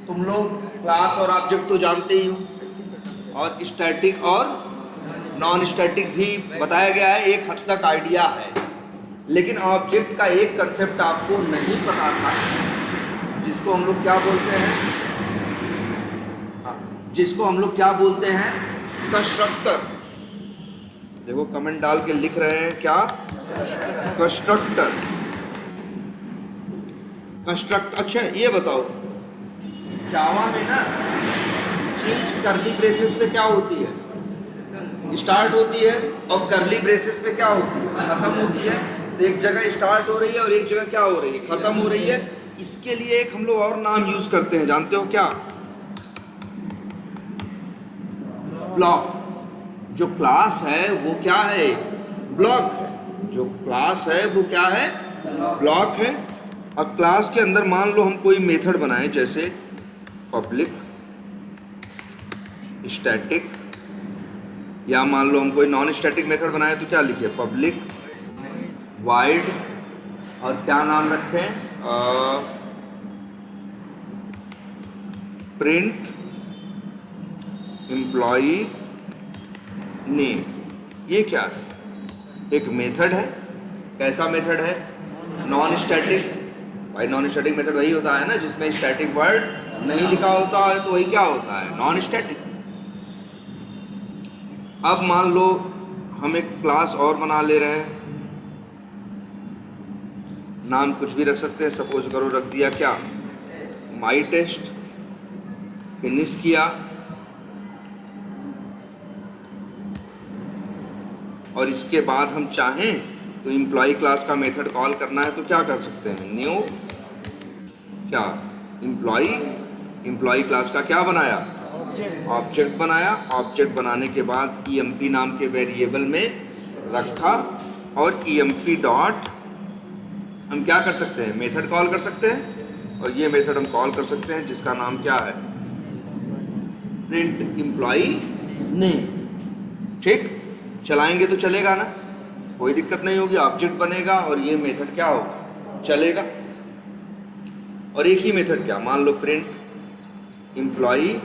तुम लोग क्लास और ऑब्जेक्ट तो जानते ही हो, और स्टैटिक और नॉन स्टैटिक भी बताया गया है, एक हद तक आइडिया है। लेकिन ऑब्जेक्ट का एक कंसेप्ट आपको नहीं पता था, जिसको हम लोग क्या बोलते हैं, जिसको हम लोग क्या बोलते हैं, कंस्ट्रक्टर। देखो कमेंट डाल के लिख रहे हैं क्या, कंस्ट्रक्टर। कंस्ट्रक्ट, अच्छा ये बताओ, जावा में ना चीज कर्ली ब्रेसेस पे क्या होती है, स्टार्ट होती है, और कर्ली ब्रेसेस पे क्या होती है, खत्म होती है। तो एक जगह स्टार्ट हो रही है और एक जगह क्या हो रही है, खत्म हो रही है। इसके लिए एक हम लोग और नाम यूज करते हैं, जानते हो क्या, ब्लॉक। जो क्लास है वो क्या है, ब्लॉक है। जो क्लास है वो क्या है, ब्लॉक है। अब क्लास के अंदर मान लो हम कोई मेथड बनाए, जैसे पब्लिक स्टैटिक, या मान लो हम कोई नॉन स्टैटिक मेथड बनाए तो क्या लिखे, पब्लिक वाइड, और क्या नाम रखें, प्रिंट एम्प्लॉई नेम। ये क्या है, एक मेथड है। कैसा मेथड है, नॉन स्टैटिक। भाई नॉन स्टैटिक मेथड वही होता है ना जिसमें स्टैटिक वर्ड नहीं लिखा होता है, तो वही क्या होता है, नॉन स्टैटिक। अब मान लो हम एक क्लास और बना ले रहे हैं, नाम कुछ भी रख सकते हैं, सपोज करो रख दिया क्या, माई टेस्ट। फिनिश किया, और इसके बाद हम चाहें तो एम्प्लॉय क्लास का मेथड कॉल करना है तो क्या कर सकते हैं, न्यू क्या, एम्प्लॉय क्लास का क्या बनाया, ऑब्जेक्ट बनाया। ऑब्जेक्ट बनाने के बाद emp नाम के वेरिएबल में रखा, और emp डॉट हम क्या कर सकते हैं, मेथड कॉल कर सकते हैं। और ये मेथड हम कॉल कर सकते हैं जिसका नाम क्या है, प्रिंट एम्प्लॉई नेम। ठीक, चलाएंगे तो चलेगा ना, कोई दिक्कत नहीं होगी, ऑब्जेक्ट बनेगा और ये मेथड क्या होगा, चलेगा। और एक ही मेथड क्या, मान लो प्रिंट एम्प्लॉई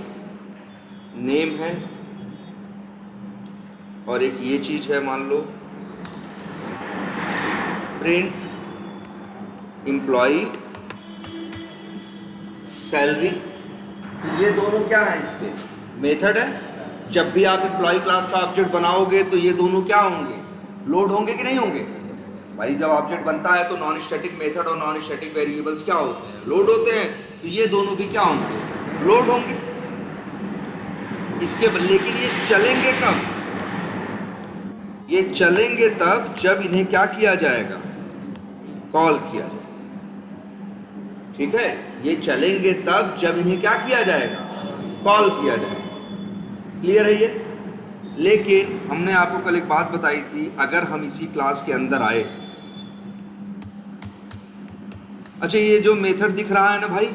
नेम है, और एक ये चीज है, मान लो प्रिंट एम्प्लॉई सैलरी। तो ये दोनों क्या है, इसके मेथड है। जब भी आप एम्प्लॉय क्लास का ऑब्जेक्ट बनाओगे तो ये दोनों क्या होंगे, लोड होंगे कि नहीं होंगे। भाई जब ऑब्जेक्ट बनता है तो नॉन स्टैटिक मेथड और नॉन स्टैटिक वेरिएबल्स क्या होते हैं, लोड होते हैं। तो ये दोनों भी क्या होंगे, लोड होंगे। इसके लेकिन ये चलेंगे कब, ये चलेंगे तब जब इन्हें क्या किया जाएगा, कॉल किया जाएगा। ठीक है, ये चलेंगे तब जब इन्हें क्या किया जाएगा, कॉल किया जाएगा। क्लियर है ये। लेकिन हमने आपको कल एक बात बताई थी, अगर हम इसी क्लास के अंदर आए, अच्छा ये जो मेथड दिख रहा है ना भाई,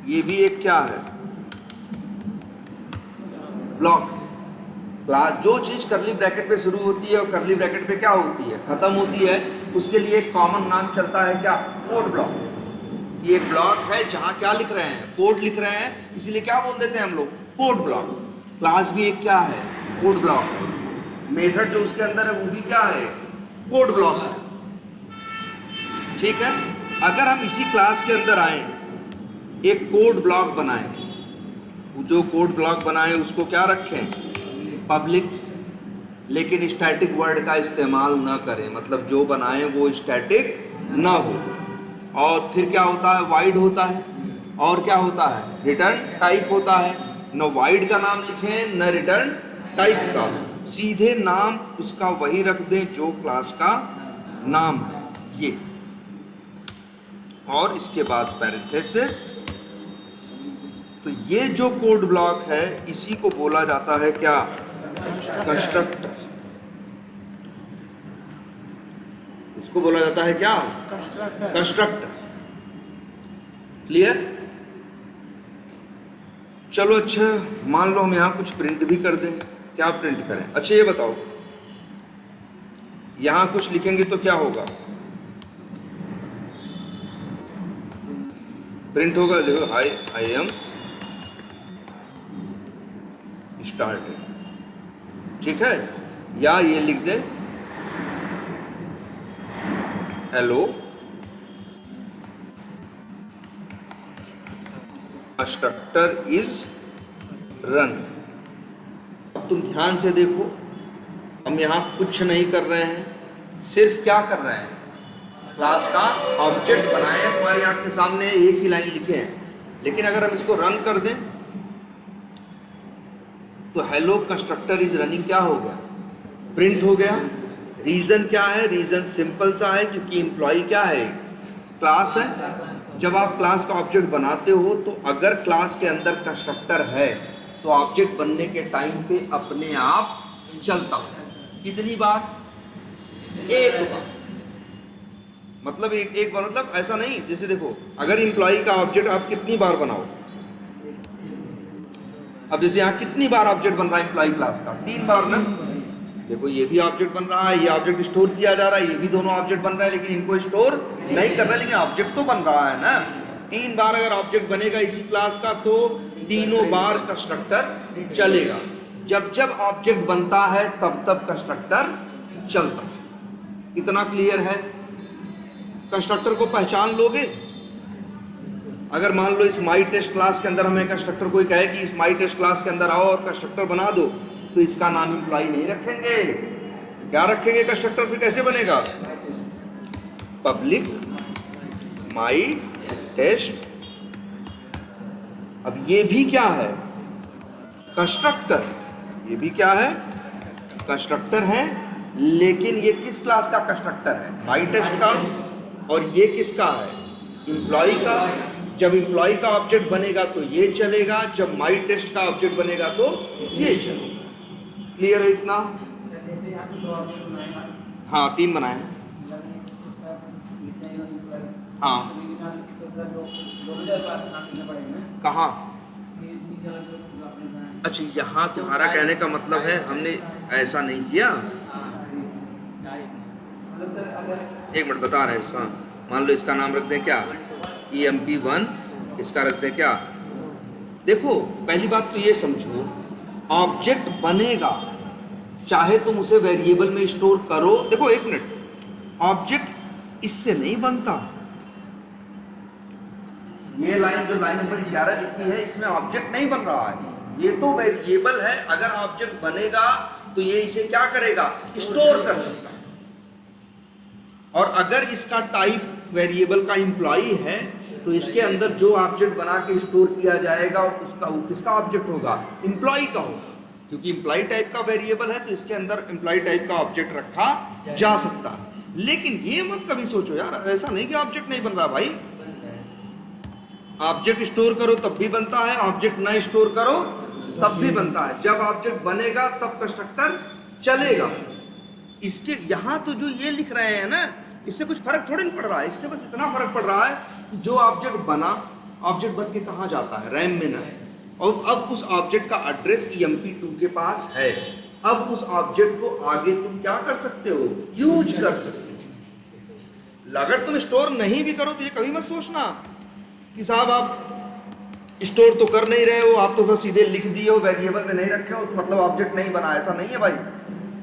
ये भी एक क्या है, ब्लॉक। क्लास जो चीज करली ब्रैकेट पे शुरू होती है और करली ब्रैकेट पे क्या होती है, खत्म होती है, उसके लिए एक कॉमन नाम चलता है क्या, कोड ब्लॉक। ये ब्लॉक है जहां क्या लिख रहे हैं, कोड लिख रहे हैं, इसीलिए क्या बोल देते हैं हम लोग, कोड ब्लॉक। क्लास भी एक क्या है, कोड ब्लॉक है। मेथड जो उसके अंदर है वो भी क्या है, कोड ब्लॉक है। ठीक है, अगर हम इसी क्लास के अंदर आए, एक कोड ब्लॉक बनाए, जो कोड ब्लॉक बनाए उसको क्या रखें, पब्लिक, लेकिन स्टैटिक वर्ड का इस्तेमाल न करें, मतलब जो बनाए वो स्टैटिक न हो। और फिर क्या होता है, वाइड होता है, और क्या होता है, रिटर्न टाइप होता है। न वाइड का नाम लिखें न रिटर्न टाइप का, सीधे नाम उसका वही रख दें जो क्लास का नाम है ये, और इसके बाद पैरेंथेसिस। तो ये जो कोड ब्लॉक है इसी को बोला जाता है क्या, कंस्ट्रक्टर। इसको बोला जाता है क्या, कंस्ट्रक्टर। क्लियर। चलो अच्छा, मान लो हम यहाँ कुछ प्रिंट भी कर दें, क्या प्रिंट करें, अच्छा ये बताओ, यहाँ कुछ लिखेंगे तो क्या होगा, प्रिंट होगा, देखो हाय आई एम स्टार्टेड, ठीक है। या ये लिख दे हेलो कंस्ट्रक्टर इज रन। अब तुम ध्यान से देखो, हम यहाँ कुछ नहीं कर रहे हैं, सिर्फ क्या कर रहे हैं, क्लास का ऑब्जेक्ट बनाए हैं, हमारी आंख के सामने एक ही लाइन लिखे हैं। लेकिन अगर हम इसको रन कर दें तो हेलो कंस्ट्रक्टर इज रनिंग क्या हो गया, प्रिंट हो गया। रीजन क्या है, रीजन सिंपल सा है, क्योंकि एम्प्लॉय क्या है, क्लास है। जब आप क्लास का ऑब्जेक्ट बनाते हो तो अगर क्लास के अंदर कंस्ट्रक्टर है तो ऑब्जेक्ट बनने के टाइम पे अपने आप चलता है। कितनी बार, एक बार। मतलब एक बार, मतलब ऐसा नहीं, जैसे देखो अगर एम्प्लॉय का ऑब्जेक्ट आप कितनी बार बनाओ, अब जैसे यहाँ कितनी बार ऑब्जेक्ट बन रहा है एम्प्लॉय क्लास का, 3 बार ना। देखो ये भी ऑब्जेक्ट बन रहा है, ये ऑब्जेक्ट स्टोर किया जा रहा है, ये भी दोनों ऑब्जेक्ट बन रहा है, लेकिन इनको स्टोर नहीं कर रहा है, लेकिन ऑब्जेक्ट तो बन रहा है ना। 3 बार अगर ऑब्जेक्ट बनेगा इसी क्लास का तो तीनों बार कंस्ट्रक्टर चलेगा। जब जब ऑब्जेक्ट बनता है तब तब कंस्ट्रक्टर चलता है। इतना क्लियर है। कंस्ट्रक्टर को पहचान लोगे। अगर मान लो इस माई टेस्ट क्लास के अंदर हमें कंस्ट्रक्टर कोई कहे कि इस माई टेस्ट क्लास के अंदर आओ और कंस्ट्रक्टर बना दो, तो इसका नाम एम्प्लॉय नहीं रखेंगे। क्या रखेंगे, कंस्ट्रक्टर फिर कैसे बनेगा, पब्लिक माई टेस्ट। अब ये भी क्या है, कंस्ट्रक्टर, ये भी क्या है, कंस्ट्रक्टर है, लेकिन ये किस क्लास का कंस्ट्रक्टर है, माई टेस्ट का। और ये किसका है, एम्प्लॉय का। जब एम्प्लॉय का ऑब्जेक्ट बनेगा तो ये चलेगा, जब माई टेस्ट का ऑब्जेक्ट बनेगा तो ये चलेगा। क्लियर है इतना? हाँ 3 बनाए हैं। हाँ कहाँ, अच्छा यहाँ तुम्हारा कहने का मतलब है हमने ऐसा नहीं किया। एक मिनट बता रहे हैं। मान लो इसका नाम रख दें क्या, EMP1, इसका रख दें क्या। देखो पहली बात तो ये समझो, ऑब्जेक्ट बनेगा चाहे तुम उसे वेरिएबल में स्टोर करो। देखो एक मिनट, ऑब्जेक्ट इससे नहीं बनता। ये लाइन जो लाइन नंबर 11 लिखी है इसमें ऑब्जेक्ट नहीं बन रहा है, ये तो वेरिएबल है। अगर ऑब्जेक्ट बनेगा तो ये इसे क्या करेगा, स्टोर कर सकता है। और अगर इसका टाइप वेरिएबल का एम्प्लॉय है तो इसके अंदर जो ऑब्जेक्ट बना के स्टोर किया जाएगा उसका वो किसका ऑब्जेक्ट होगा, एम्प्लॉय का होगा। क्योंकि एम्प्लॉय टाइप का वेरिएबल है तो इसके अंदर एम्प्लॉय टाइप का ऑब्जेक्ट रखा जा सकता है। लेकिन ये मत कभी सोचो यार, ऐसा नहीं कि ऑब्जेक्ट नहीं बन रहा भाई। ऑब्जेक्ट स्टोर करो तब भी बनता है, ऑब्जेक्ट ना स्टोर करो तब भी बनता है। जब ऑब्जेक्ट बनेगा तब कंस्ट्रक्टर चलेगा। इसके यहाँ तो जो ये लिख रहे हैं ना, इससे कुछ फर्क थोड़ी नहीं पड़ रहा है। इससे बस इतना फर्क पड़ रहा है कि जो ऑब्जेक्ट बना, ऑब्जेक्ट बन के कहाँ जाता है, रैम में ना। और अब उस ऑब्जेक्ट का एड्रेस EMP2 के पास है। अब उस ऑब्जेक्ट को आगे तुम क्या कर सकते हो, यूज कर सकते हो। अगर तुम स्टोर नहीं भी करो तो ये कभी मत सोचना कि साहब आप स्टोर तो कर नहीं रहे हो, आप तो बस सीधे लिख दिए हो, वेरिएबल में नहीं रखे हो तो मतलब ऑब्जेक्ट नहीं बना। ऐसा नहीं है भाई,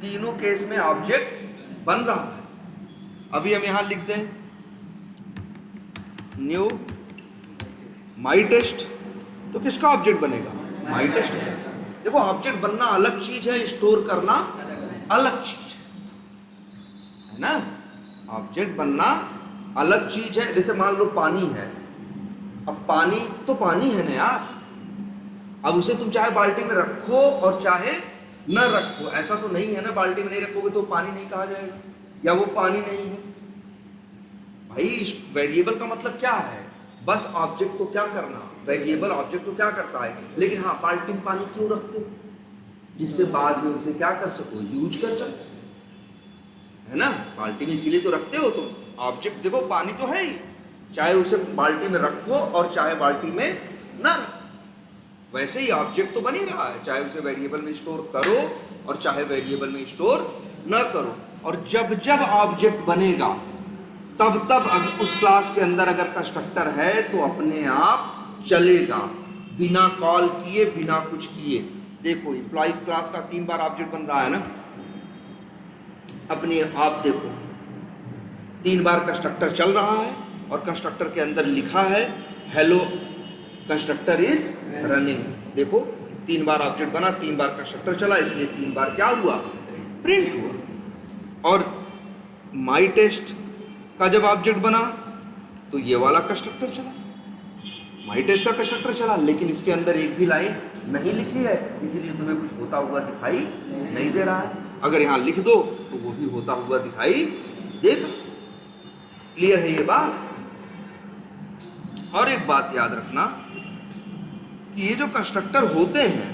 तीनों केस में ऑब्जेक्ट बन रहा है। अभी हम यहां लिख दें न्यू माई टेस्ट, तो किसका ऑब्जेक्ट बनेगा, माई टेस्ट। देखो ऑब्जेक्ट बनना अलग चीज है, स्टोर करना अलग चीज है ना। ऑब्जेक्ट बनना अलग चीज है। जैसे मान लो पानी है, अब पानी तो पानी है ना यार। अब उसे तुम चाहे बाल्टी में रखो और चाहे न रखो, ऐसा तो नहीं है ना, बाल्टी में नहीं रखोगे तो पानी नहीं कहा जाएगा या वो पानी नहीं है भाई। वेरिएबल का मतलब क्या है, बस ऑब्जेक्ट को क्या करना, वेरिएबल ऑब्जेक्ट को क्या करता है। लेकिन हाँ, बाल्टी में पानी क्यों रखते हो, जिससे बाद में उसे क्या कर सको, यूज कर सको, है ना। बाल्टी में इसीलिए तो रखते हो। तो ऑब्जेक्ट देखो पानी तो है ही, चाहे उसे बाल्टी में रखो और चाहे बाल्टी में ना रखो। वैसे ही ऑब्जेक्ट तो बन ही रहा है, चाहे उसे वेरिएबल में स्टोर करो और चाहे वेरिएबल में स्टोर न करो। और जब जब ऑब्जेक्ट बनेगा तब उस क्लास के अंदर अगर कंस्ट्रक्टर है तो अपने आप चलेगा, बिना कॉल किए, बिना कुछ किए। देखो एम्प्लॉय क्लास का 3 बार ऑब्जेक्ट बन रहा है ना, अपने आप देखो 3 बार कंस्ट्रक्टर चल रहा है और कंस्ट्रक्टर के अंदर लिखा है हेलो कंस्ट्रक्टर इज रनिंग। देखो 3 बार ऑब्जेक्ट बना, 3 बार कंस्ट्रक्टर चला, इसलिए 3 बार क्या हुआ, प्रिंट हुआ। और माई टेस्ट का जब ऑब्जेक्ट बना तो ये वाला कंस्ट्रक्टर चला, माई टेस्ट का कंस्ट्रक्टर चला, लेकिन इसके अंदर एक भी लाइन नहीं लिखी है, इसीलिए तुम्हें कुछ होता हुआ दिखाई नहीं दे रहा है। अगर यहाँ लिख दो तो वो भी होता हुआ दिखाई देगा। क्लियर है ये बात? और एक बात याद रखना कि ये जो कंस्ट्रक्टर होते हैं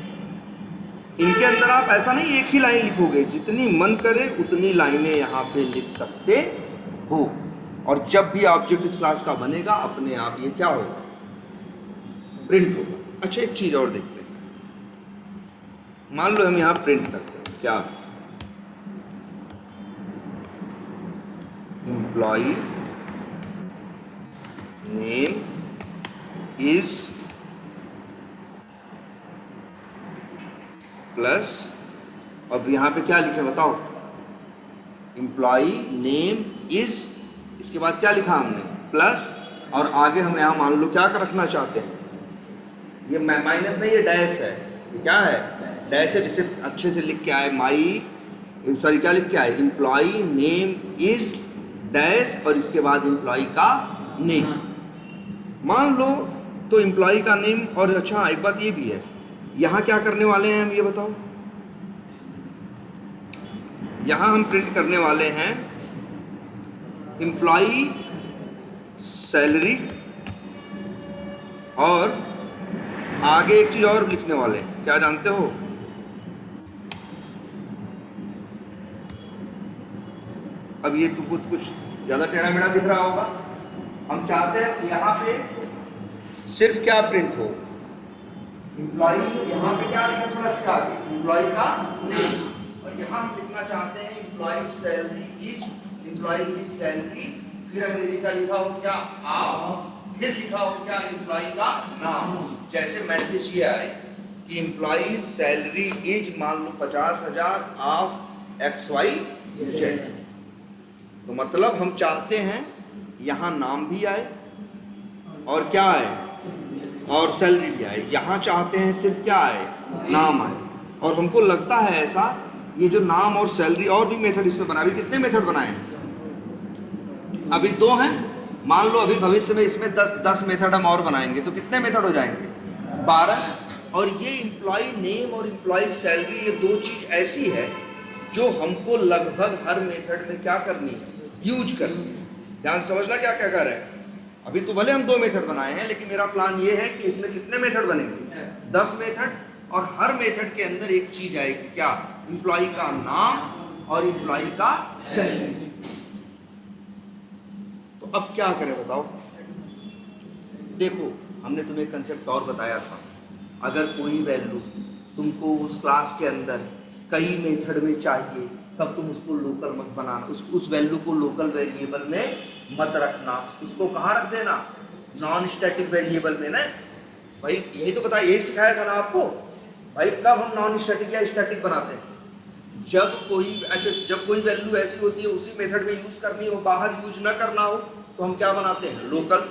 इनके अंदर आप ऐसा नहीं एक ही लाइन लिखोगे, जितनी मन करे उतनी लाइनें यहाँ पे लिख सकते हो। और जब भी ऑब्जेक्ट इस क्लास का बनेगा अपने आप ये क्या होगा, प्रिंट होगा। अच्छा एक चीज और देखते हैं, मान लो हम यहाँ प्रिंट करते हैं क्या, एम्प्लॉय नेम इज प्लस, अब यहाँ पे क्या लिखे बताओ, एम्प्लॉय नेम इज, इसके बाद क्या लिखा हमने, प्लस, और आगे हम यहाँ मान लो क्या कर रखना चाहते हैं, ये माइनस नहीं, ये डैश है, ये क्या है, डैश है, जिसे अच्छे से लिख के आए, सॉरी क्या लिख के आए, एम्प्लॉय नेम इज डैश और इसके बाद एम्प्लॉय का नेम। मान लो तो एम्प्लॉय का नेम, और अच्छा एक बात ये भी है, यहाँ क्या करने वाले हैं हम ये बताओ, यहाँ हम प्रिंट करने वाले हैं एम्प्लॉय सैलरी, और आगे एक चीज और लिखने वाले हैं, क्या जानते हो, अब ये तो कुछ ज्यादा टेढ़ा मेढ़ा दिख रहा होगा, हम चाहते हैं कि यहाँ पे सिर्फ क्या प्रिंट हो, एम्प्लॉय, यहाँ पे क्या लिखा प्लस का आगे, एम्प्लॉय का नेम, और यहाँ हम लिखना चाहते हैं एम्प्लॉय सैलरी इज, एम्प्लॉय की सैलरी, फिर अंग्रेजी का लिखा हो क्या ऑफ, फिर लिखा हो क्या एम्प्लॉय का नाम। जैसे मैसेज ये आए कि एम्प्लॉय सैलरी इज मान लो 50,000 ऑफ XYZ, तो मतलब हम चाहते हैं यहाँ नाम भी आए और क्या आए, और सैलरी भी आए। यहाँ चाहते हैं सिर्फ क्या आए, नाम आए। और हमको लगता है ऐसा, ये जो नाम और सैलरी, और भी मेथड इसमें बना, अभी कितने मेथड बनाए हैं, अभी 2 हैं, मान लो अभी भविष्य में इसमें 10 मेथड हम और बनाएंगे तो कितने मेथड हो जाएंगे, 12। और ये एम्प्लॉय नेम और एम्प्लॉय सैलरी, ये 2 चीज ऐसी है जो हमको लगभग हर मेथड में क्या करनी है, यूज करनी है। ध्यान समझना क्या क्या कर रहे हैं। अभी तो भले हम 2 मेथड बनाए हैं, लेकिन मेरा प्लान ये है कि इसमें कितने मेथड बनेंगे, 10 मेथड, और हर मेथड के अंदर एक चीज आएगी क्या, एम्प्लॉय का नाम और एम्प्लॉय का सैलरी। तो अब क्या करें बताओ। देखो हमने तुम्हें कंसेप्ट और बताया था, अगर कोई वैल्यू तुमको उस क्लास के अंदर कई मेथड में चाहिए तब तुम उसको लोकल मत बनाना, उस वैल्यू को लोकल वेरिएबल में मत रखना, उसको कहाँ रख देना, नॉन स्टैटिक वेरिएबल में ना। भाई यही तो बताया, यही सिखाया था ना आपको। भाई कब हम नॉन स्टैटिक या स्टैटिक बनाते हैं, जब कोई वैल्यू ऐसी होती है उसी मेथड में यूज करनी हो, बाहर यूज ना करना हो, तो हम क्या बनाते हैं, लोकल।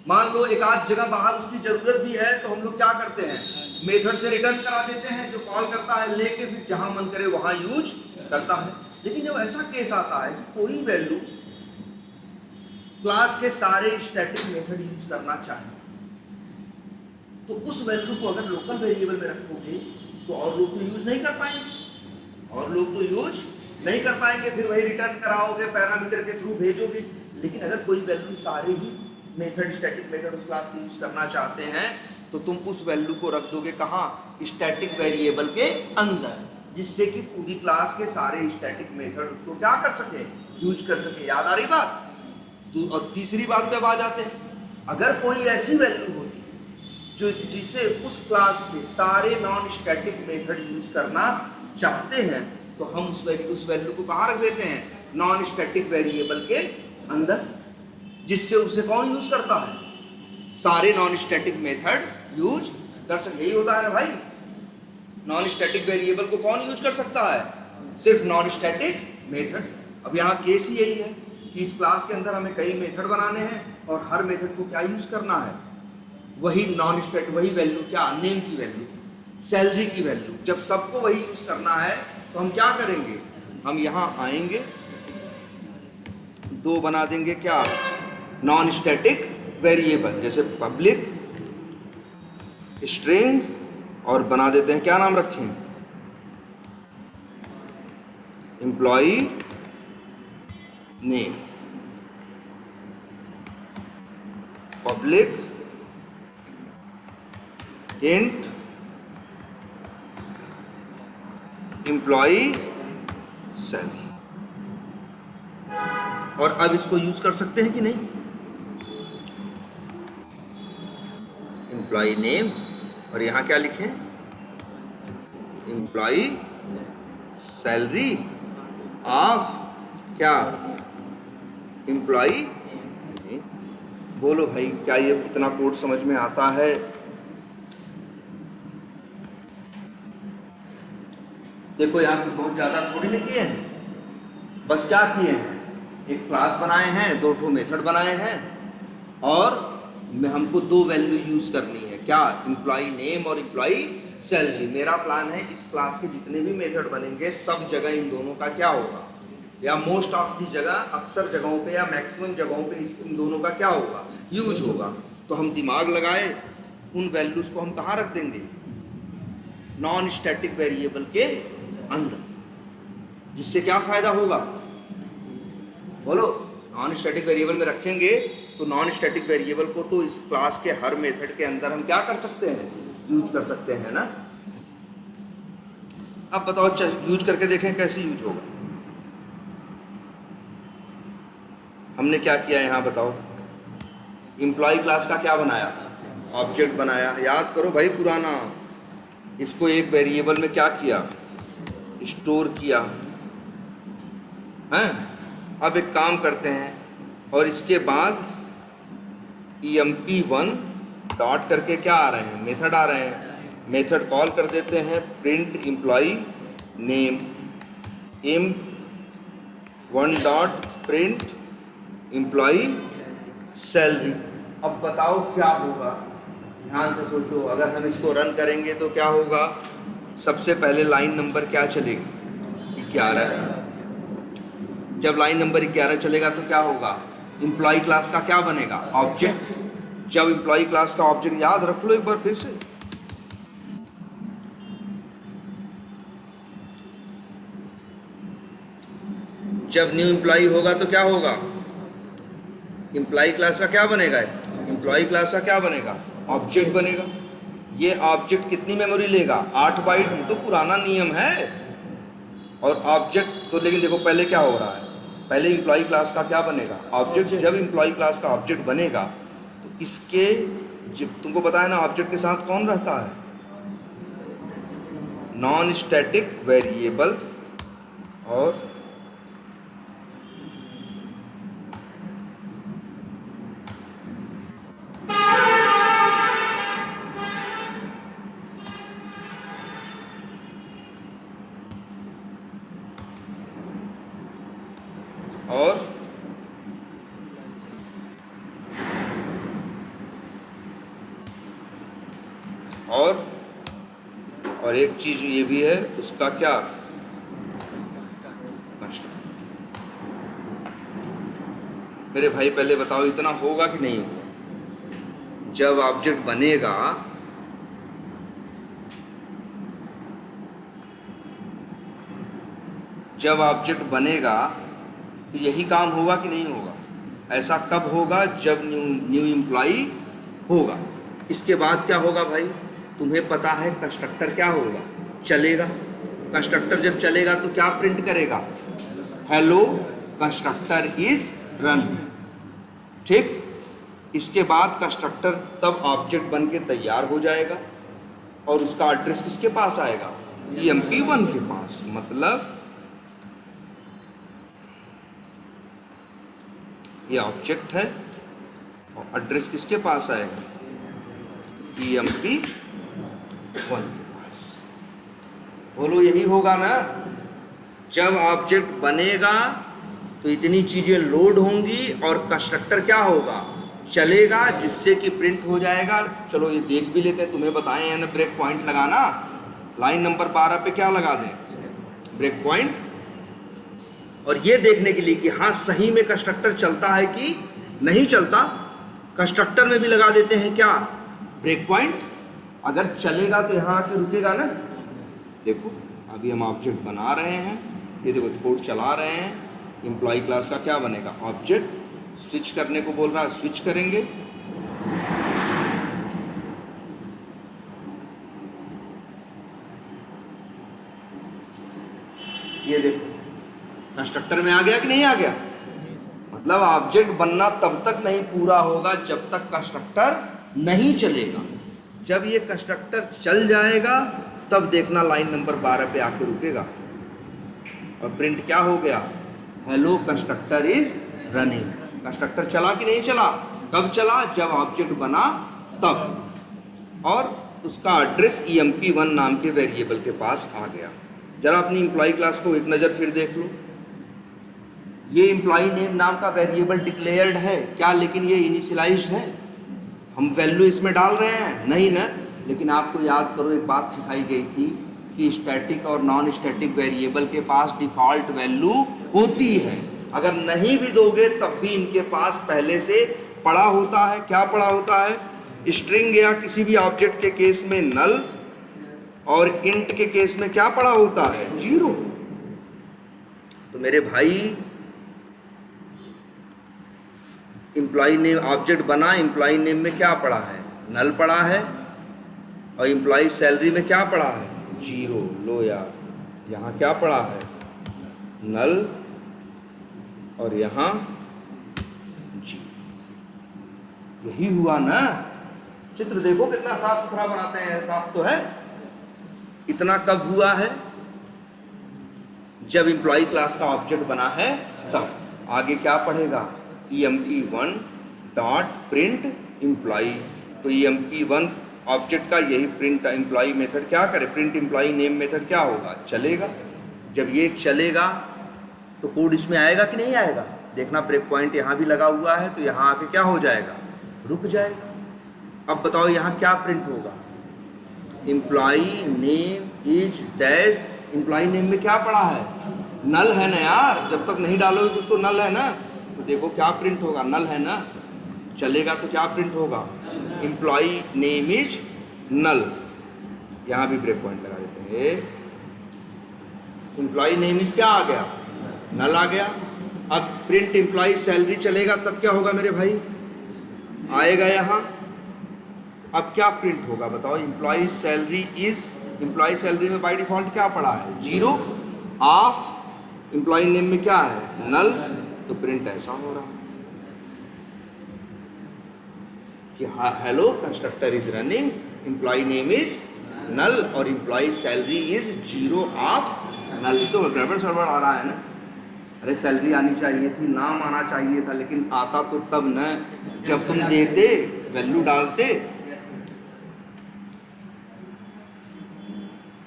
मान लो एक आध जगह बाहर उसकी जरूरत भी है तो हम लोग क्या करते हैं, मेथड से रिटर्न करा देते हैं, जो कॉल करता है लेके फिर जहां मन करे वहां यूज करता है। लेकिन जब ऐसा केस आता है कि कोई वैल्यू क्लास के सारे स्टैटिक मेथड यूज करना चाहे, तो उस वैल्यू को अगर लोकल वेरिएबल में रखोगे तो और लोग तो यूज नहीं कर पाएंगे, फिर वही रिटर्न कराओगे, पैरामीटर के थ्रू भेजोगे। लेकिन अगर कोई वैल्यू सारे ही मेथड, स्टैटिक मेथड उस क्लास के यूज करना चाहते हैं तो तुम उस वैल्यू को रख दोगे कहाँ, स्टैटिक वेरिएबल के अंदर, जिससे कि पूरी क्लास के सारे स्टैटिक मेथड उसको क्या कर सके, यूज कर सके। याद आ रही बात? तो और तीसरी बात पे अब आ जाते हैं, अगर कोई ऐसी वैल्यू होती जो जिसे उस क्लास के सारे नॉन स्टैटिक मेथड यूज करना चाहते हैं तो हम उस वैल्यू को कहाँ रख देते हैं, नॉन स्टैटिक वेरिएबल के अंदर, जिससे उसे कौन यूज करता है? सारे नॉन स्टैटिक मेथड यूज कर सकते। यही होता है ना भाई, नॉन स्टैटिक वेरिएबल को कौन यूज कर सकता है? सिर्फ नॉन स्टैटिक मेथड। अब यहाँ केस ही यही है कि इस क्लास के अंदर हमें कई मेथड बनाने हैं और हर मेथड को क्या यूज करना है? वही नॉन स्टैटिक, वही वैल्यू, क्या नेम की वैल्यू, सैलरी की वैल्यू। जब सबको वही यूज करना है तो हम क्या करेंगे? हम यहाँ आएंगे, दो बना देंगे क्या? नॉन स्टैटिक वेरिएबल, जैसे पब्लिक स्ट्रिंग, और बना देते हैं क्या नाम रखें? Employee name. Public int employee salary. और अब इसको यूज कर सकते हैं कि नहीं? एम्प्लॉई नेम, और यहां क्या लिखें? एम्प्लॉई सैलरी ऑफ क्या? एम्प्लॉई। बोलो भाई, क्या ये इतना कोड समझ में आता है? देखो यहाँ कुछ बहुत ज्यादा थोड़ी नहीं किए हैं, बस क्या किए हैं? एक क्लास बनाए हैं, दो ठो मेथड बनाए हैं, और हमको दो वैल्यू यूज करनी है, क्या? एम्प्लॉई नेम और एम्प्लॉई सैलरी। मेरा प्लान है इस क्लास के जितने भी मेथड बनेंगे सब जगह इन दोनों का क्या होगा, या मोस्ट ऑफ दी जगह, अक्सर जगहों पे या मैक्सिमम जगहों पे इन दोनों का क्या होगा? यूज होगा। तो हम दिमाग लगाए, उन वैल्यूज को हम कहाँ रख देंगे? नॉन स्टैटिक वेरिएबल के अंदर। जिससे क्या फायदा होगा? बोलो। नॉन स्टैटिक वेरिएबल में रखेंगे तो नॉन स्टैटिक वेरिएबल को तो इस क्लास के हर मेथड के अंदर हम क्या कर सकते हैं? यूज कर सकते हैं ना। अब बताओ, यूज करके देखें कैसे यूज होगा। हमने क्या किया यहाँ बताओ? एम्प्लॉय क्लास का क्या बनाया? ऑब्जेक्ट बनाया। याद करो भाई पुराना, इसको एक वेरिएबल में क्या किया? स्टोर किया हैं। अब एक काम करते हैं, और इसके बाद emp1 डॉट करके क्या आ रहे हैं? मेथड आ रहे हैं। मेथड कॉल कर देते हैं print employee name, emp1 dot print employee salary. अब बताओ क्या होगा? ध्यान से सोचो, अगर हम इसको रन करेंगे तो क्या होगा? सबसे पहले लाइन नंबर क्या चलेगी? 11। जब लाइन नंबर 11 चलेगा तो क्या होगा? एम्प्लॉय क्लास का क्या बनेगा? ऑब्जेक्ट। जब एम्प्लॉय क्लास का ऑब्जेक्ट, याद रख लो एक बार फिर से, जब न्यू एम्प्लॉय होगा तो क्या होगा? एम्प्लॉय क्लास का क्या बनेगा? एम्प्लॉय क्लास का क्या बनेगा? ऑब्जेक्ट बनेगा। ये ऑब्जेक्ट कितनी मेमोरी लेगा? 8 बाइट। ये तो पुराना नियम है। और ऑब्जेक्ट तो, लेकिन देखो पहले क्या हो रहा है? पहले एम्प्लॉय क्लास का क्या बनेगा? ऑब्जेक्ट। जब एम्प्लॉय क्लास का ऑब्जेक्ट बनेगा तो इसके, जब तुमको पता है ना ऑब्जेक्ट के साथ कौन रहता है? Non static variable. और और एक चीज ये भी है, उसका क्या? मेरे भाई पहले बताओ, इतना होगा कि नहीं होगा? जब ऑब्जेक्ट बनेगा, जब ऑब्जेक्ट बनेगा तो यही काम होगा कि नहीं होगा? ऐसा कब होगा? जब न्यू एम्प्लॉई होगा। इसके बाद क्या होगा भाई? तुम्हें पता है कंस्ट्रक्टर क्या होगा? चलेगा। कंस्ट्रक्टर जब चलेगा तो क्या प्रिंट करेगा? Hello constructor is run. ठीक। इसके बाद कंस्ट्रक्टर तब ऑब्जेक्ट बन के तैयार हो जाएगा, और उसका एड्रेस किसके पास आएगा? emp1 के पास। मतलब ये ऑब्जेक्ट है और एड्रेस किसके पास आएगा, EMP1 के पास। बोलो यही होगा ना, जब ऑब्जेक्ट बनेगा तो इतनी चीजें लोड होंगी और कंस्ट्रक्टर क्या होगा, चलेगा, जिससे कि प्रिंट हो जाएगा। चलो ये देख भी लेते हैं, तुम्हें बताए हैं ना ब्रेक पॉइंट लगाना। लाइन नंबर 12 पे क्या लगा दें, ब्रेक पॉइंट। और ये देखने के लिए कि हाँ सही में कंस्ट्रक्टर चलता है कि नहीं चलता, कंस्ट्रक्टर में भी लगा देते हैं क्या, ब्रेक पॉइंट। अगर चलेगा तो यहाँ आके रुकेगा ना। देखो अभी हम ऑब्जेक्ट बना रहे हैं, ये देखो कोड चला रहे हैं। एम्प्लॉय क्लास का क्या बनेगा, ऑब्जेक्ट। स्विच करने को बोल रहा है, स्विच करेंगे। ये देखो कंस्ट्रक्टर में आ गया कि नहीं आ गया। मतलब ऑब्जेक्ट बनना तब तक नहीं पूरा होगा जब तक कंस्ट्रक्टर नहीं चलेगा। जब ये कंस्ट्रक्टर चल जाएगा तब देखना लाइन नंबर 12 पे आके रुकेगा और प्रिंट क्या हो गया, hello constructor is running. Constructor चला कि नहीं चला, कब चला, जब ऑब्जेक्ट बना तब। और उसका एड्रेस EMP1 नाम के वेरिएबल के पास आ गया। जरा अपनी एम्प्लॉय क्लास को एक नज़र फिर देख लो। ये एम्प्लॉय नेम नाम का वेरिएबल डिक्लेयर्ड है क्या, लेकिन ये इनिशियलाइज्ड है। हम वैल्यू इसमें डाल रहे हैं नहीं ना। लेकिन आपको याद करो एक बात सिखाई गई थी कि स्टैटिक और नॉन स्टैटिक वेरिएबल के पास डिफ़ॉल्ट वैल्यू होती है। अगर नहीं भी दोगे तब भी इनके पास पहले से पड़ा होता है। क्या पड़ा होता है, स्ट्रिंग या किसी भी ऑब्जेक्ट के केस में नल और इंट के केस में क्या पड़ा होता है, 0। तो मेरे भाई एम्प्लॉय नेम ऑब्जेक्ट बना, एम्प्लॉय नेम में क्या पड़ा है, नल पड़ा है। और एम्प्लॉय सैलरी में क्या पड़ा है, 0। लो यार यहाँ क्या पड़ा है, नल और यहाँ 0। यही हुआ ना। चित्र देखो कितना साफ सुथरा बनाते हैं, साफ तो है। इतना कब हुआ है, जब एम्प्लॉय क्लास का ऑब्जेक्ट बना है तब। आगे क्या पढ़ेगा, EMP1 डॉट प्रिंट एम्प्लॉय। तो EMP1 ऑब्जेक्ट का यही प्रिंट एम्प्लॉय मेथड क्या करे, प्रिंट एम्प्लॉय नेम मेथड क्या होगा, चलेगा। जब ये चलेगा तो कोड इसमें आएगा कि नहीं आएगा। देखना ब्रेक पॉइंट यहाँ भी लगा हुआ है, तो यहाँ आके क्या हो जाएगा, रुक जाएगा। अब बताओ यहाँ क्या प्रिंट होगा, employ name is dash. Employ name में क्या पड़ा है, नल है ना यार। जब तक नहीं डालोगे तो उसको नल है ना। तो देखो क्या प्रिंट होगा, नल है ना। चलेगा तो क्या प्रिंट होगा, एम्प्लॉय नेम इज नल। यहाँ भी ब्रेक पॉइंट लगा देते हैं। एम्प्लॉय नेम इज क्या आ गया, नल आ गया। अब प्रिंट एम्प्लॉय सैलरी चलेगा तब क्या होगा मेरे भाई, आएगा यहाँ। अब क्या प्रिंट होगा बताओ, employ salary is. Employ salary में बाय डिफॉल्ट क्या पड़ा है, 0 ऑफ। एम्प्लॉय नेम में क्या है, नल। तो प्रिंट ऐसा हो रहा है कि hello constructor is running, employee name is null और employee salary is 0 of null. तो गड़बड़ सड़बड़ आ रहा है ना। अरे सैलरी आनी चाहिए थी, नाम आना चाहिए था, लेकिन आता तो तब न जब तुम देते, वैल्यू डालते।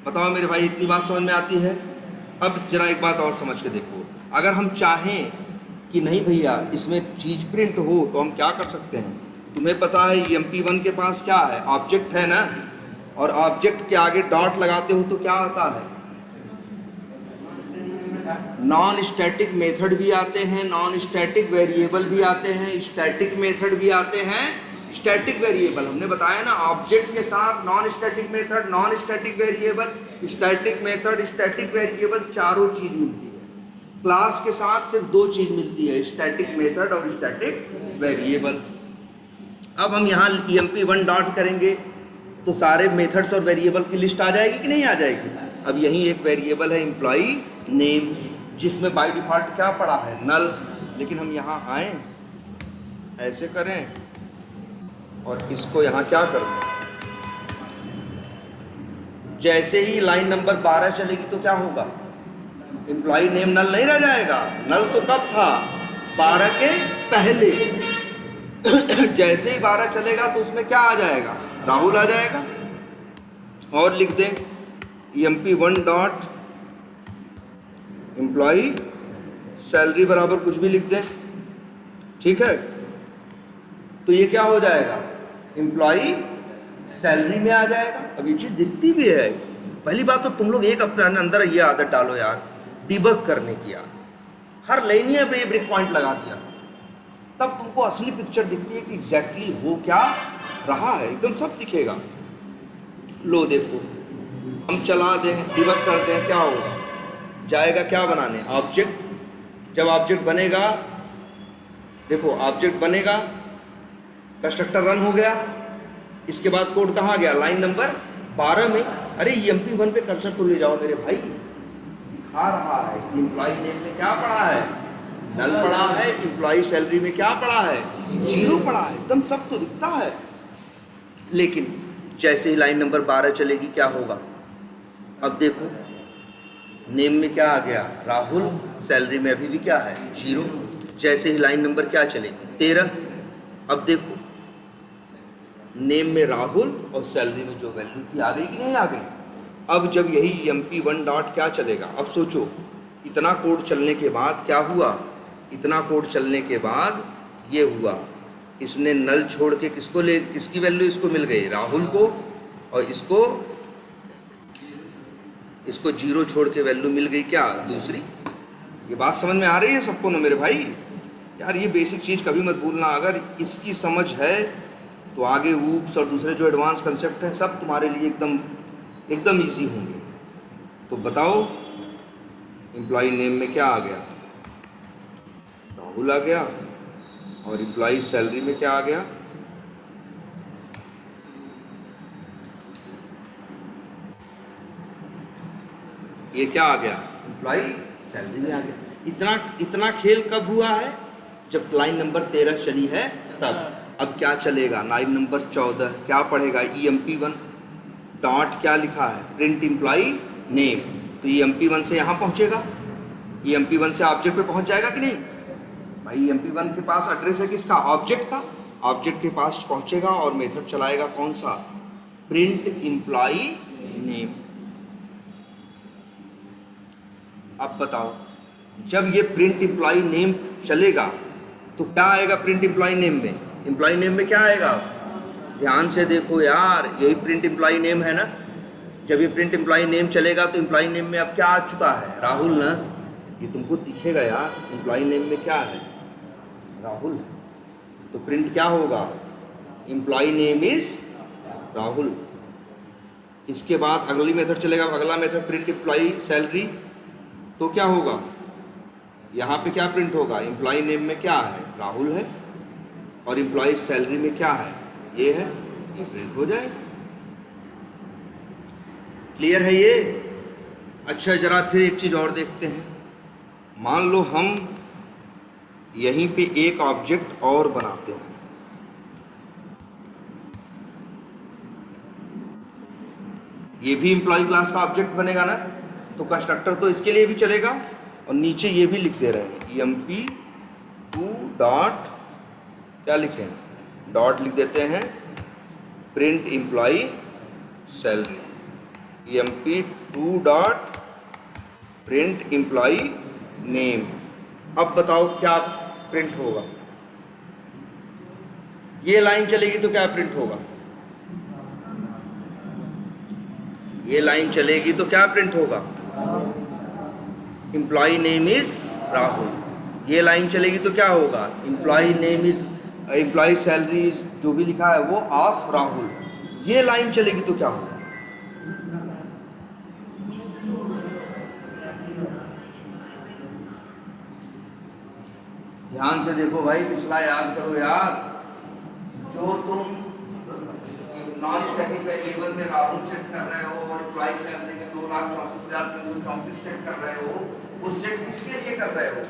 बताओ मेरे भाई, इतनी बात समझ में आती है। अब जरा एक बात और समझ के देखो, अगर हम चाहें कि नहीं भैया इसमें चीज प्रिंट हो तो हम क्या कर सकते हैं। तुम्हें पता है EMP1 के पास क्या है, ऑब्जेक्ट है ना। और ऑब्जेक्ट के आगे डॉट लगाते हो तो क्या आता है, नॉन स्टैटिक मेथड भी आते हैं, नॉन स्टैटिक वेरिएबल भी आते हैं, स्टैटिक मेथड भी आते हैं, स्टैटिक वेरिएबल। हमने बताया ना, ऑब्जेक्ट के साथ non static method, non static variable, static method, static variable, चारों चीज मिलती है। क्लास के साथ सिर्फ 2 चीज मिलती है, स्टैटिक मेथड और स्टैटिक वेरिएबल। अब हम यहाँ EMP1 डॉट करेंगे तो सारे मेथड्स और वेरिएबल की लिस्ट आ जाएगी कि नहीं आ जाएगी। अब यही एक वेरिएबल है एम्प्लॉय नेम, जिसमें बाय डिफॉल्ट क्या पड़ा है, नल। लेकिन हम यहाँ आए, ऐसे करें और इसको यहाँ क्या कर दें, जैसे ही लाइन नंबर 12 चलेगी तो क्या होगा, एम्प्लॉय नेम नल नहीं रह जाएगा। नल तो कब था, 12 के पहले जैसे ही 12 चलेगा तो उसमें क्या आ जाएगा, राहुल आ जाएगा। और लिख दें EMP1 डॉट एम्प्लॉई सैलरी बराबर कुछ भी लिख दें, ठीक है। तो ये क्या हो जाएगा, एम्प्लॉई सैलरी में आ जाएगा। अब ये चीज़ दिखती भी है। पहली बात तो तुम लोग एक अपने अंदर ये आदत डालो यार, डिबग करने की यार। हर लाइनिया पे ब्रेक पॉइंट लगा दिया, तब तुमको असली पिक्चर दिखती है कि एग्जैक्टली हो क्या रहा है, एकदम सब दिखेगा। लो देखो, हम चला दें, डिबग कर दें, क्या होगा, जाएगा क्या बनाने, ऑब्जेक्ट। जब ऑब्जेक्ट बनेगा, देखो ऑब्जेक्ट बनेगा, कंस्ट्रक्टर रन हो गया, इसके बाद कोड कहाँ गया, लाइन नंबर 12 में। अरे EMP1 पे कर्सर तो ले जाओ मेरे भाई, दिखा रहा है कि एम्प्लॉई नेम में क्या पड़ा है, नल पड़ा है, एम्प्लॉई सैलरी में क्या पड़ा है, 0 पड़ा है, एकदम सब तो दिखता है। लेकिन जैसे ही लाइन नंबर 12 चलेगी क्या होगा, अब देखो नेम में क्या आ गया, राहुल, सैलरी में अभी भी क्या है, 0। जैसे ही लाइन नंबर क्या चलेगी, 13, अब देखो नेम में राहुल और सैलरी में जो वैल्यू थी आ गई कि नहीं आ गई। अब जब यही EMP1 डॉट क्या चलेगा, अब सोचो इतना कोड चलने के बाद क्या हुआ, इतना कोड चलने के बाद ये हुआ, इसने नल छोड़ के किसकी वैल्यू इसको मिल गई, राहुल को, और इसको 0 छोड़ के वैल्यू मिल गई क्या, दूसरी। ये बात समझ में आ रही है सबको ना मेरे भाई। यार ये बेसिक चीज़ कभी मत भूलना, अगर इसकी समझ है तो आगे ऊप्स और दूसरे जो एडवांस कंसेप्ट हैं सब तुम्हारे लिए एकदम ईजी होंगे। तो बताओ एम्प्लॉई नेम में क्या आ गया, राहुल आ गया, और एम्प्लॉई सैलरी में क्या आ गया, ये क्या आ गया, एम्प्लॉई सैलरी में आ गया। इतना खेल कब हुआ है, जब लाइन नंबर 13 चली है तब। अब क्या चलेगा, लाइन नंबर 14 क्या पढ़ेगा, EMP1 डॉट क्या लिखा है, प्रिंट एम्प्लॉई नेम। तो EMP1 से यहाँ पहुँचेगा, EMP1 से ऑब्जेक्ट पे पहुँच जाएगा कि नहीं भाई। EMP1 के पास एड्रेस है किसका, ऑब्जेक्ट का, ऑब्जेक्ट के पास पहुँचेगा और मेथड चलाएगा कौन सा, प्रिंट एम्प्लॉई नेम। अब बताओ जब ये प्रिंट एम्प्लॉई नेम चलेगा तो क्या आएगा प्रिंट एम्प्लॉई नेम में, एम्प्लॉई नेम में क्या आएगा, ध्यान से देखो यार, यही प्रिंट एम्प्लॉई नेम है ना। जब ये प्रिंट एम्प्लॉई नेम चलेगा तो एम्प्लॉई नेम में अब क्या आ चुका है, राहुल ना। ये तुमको दिखेगा यार, एम्प्लॉई नेम में क्या है, राहुल। तो प्रिंट क्या होगा, एम्प्लॉई नेम इज राहुल। इसके बाद अगली मेथड चलेगा, अगला मेथड प्रिंट एम्प्लॉई सैलरी। तो क्या होगा, यहाँ पे क्या प्रिंट होगा, एम्प्लॉई नेम में क्या है, राहुल है, और एम्प्लॉई सैलरी में क्या है, ये है, ये प्रिंट हो जाएगा। क्लियर है ये। अच्छा जरा फिर एक चीज़ और देखते हैं। मान लो हम यहीं पे एक ऑब्जेक्ट और बनाते हैं, ये भी एम्प्लॉय क्लास का ऑब्जेक्ट बनेगा ना, तो कंस्ट्रक्टर तो इसके लिए भी चलेगा, और नीचे ये भी लिख दे रहे हैं EMP2 डॉट क्या लिखें, डॉट लिख देते हैं print employ salary, EMP2 dot print employ name. अब बताओ क्या प्रिंट होगा, ये लाइन चलेगी तो क्या प्रिंट होगा, ये लाइन चलेगी तो क्या प्रिंट होगा, एम्प्लॉय नेम इज राहुल। ये लाइन चलेगी तो क्या होगा, employ name is, employ salary जो भी लिखा है वो ऑफ राहुल। ये लाइन चलेगी तो क्या होगा, ध्यान से देखो भाई, पिछला याद करो यार। जो तुम नॉन स्टैटिक वेरिएबल में राहुल सेट कर रहे हो और एम्प्लॉय सैलरी में 2,34,334 सेट कर रहे हो, वो सेट किसके लिए कर रहे हो,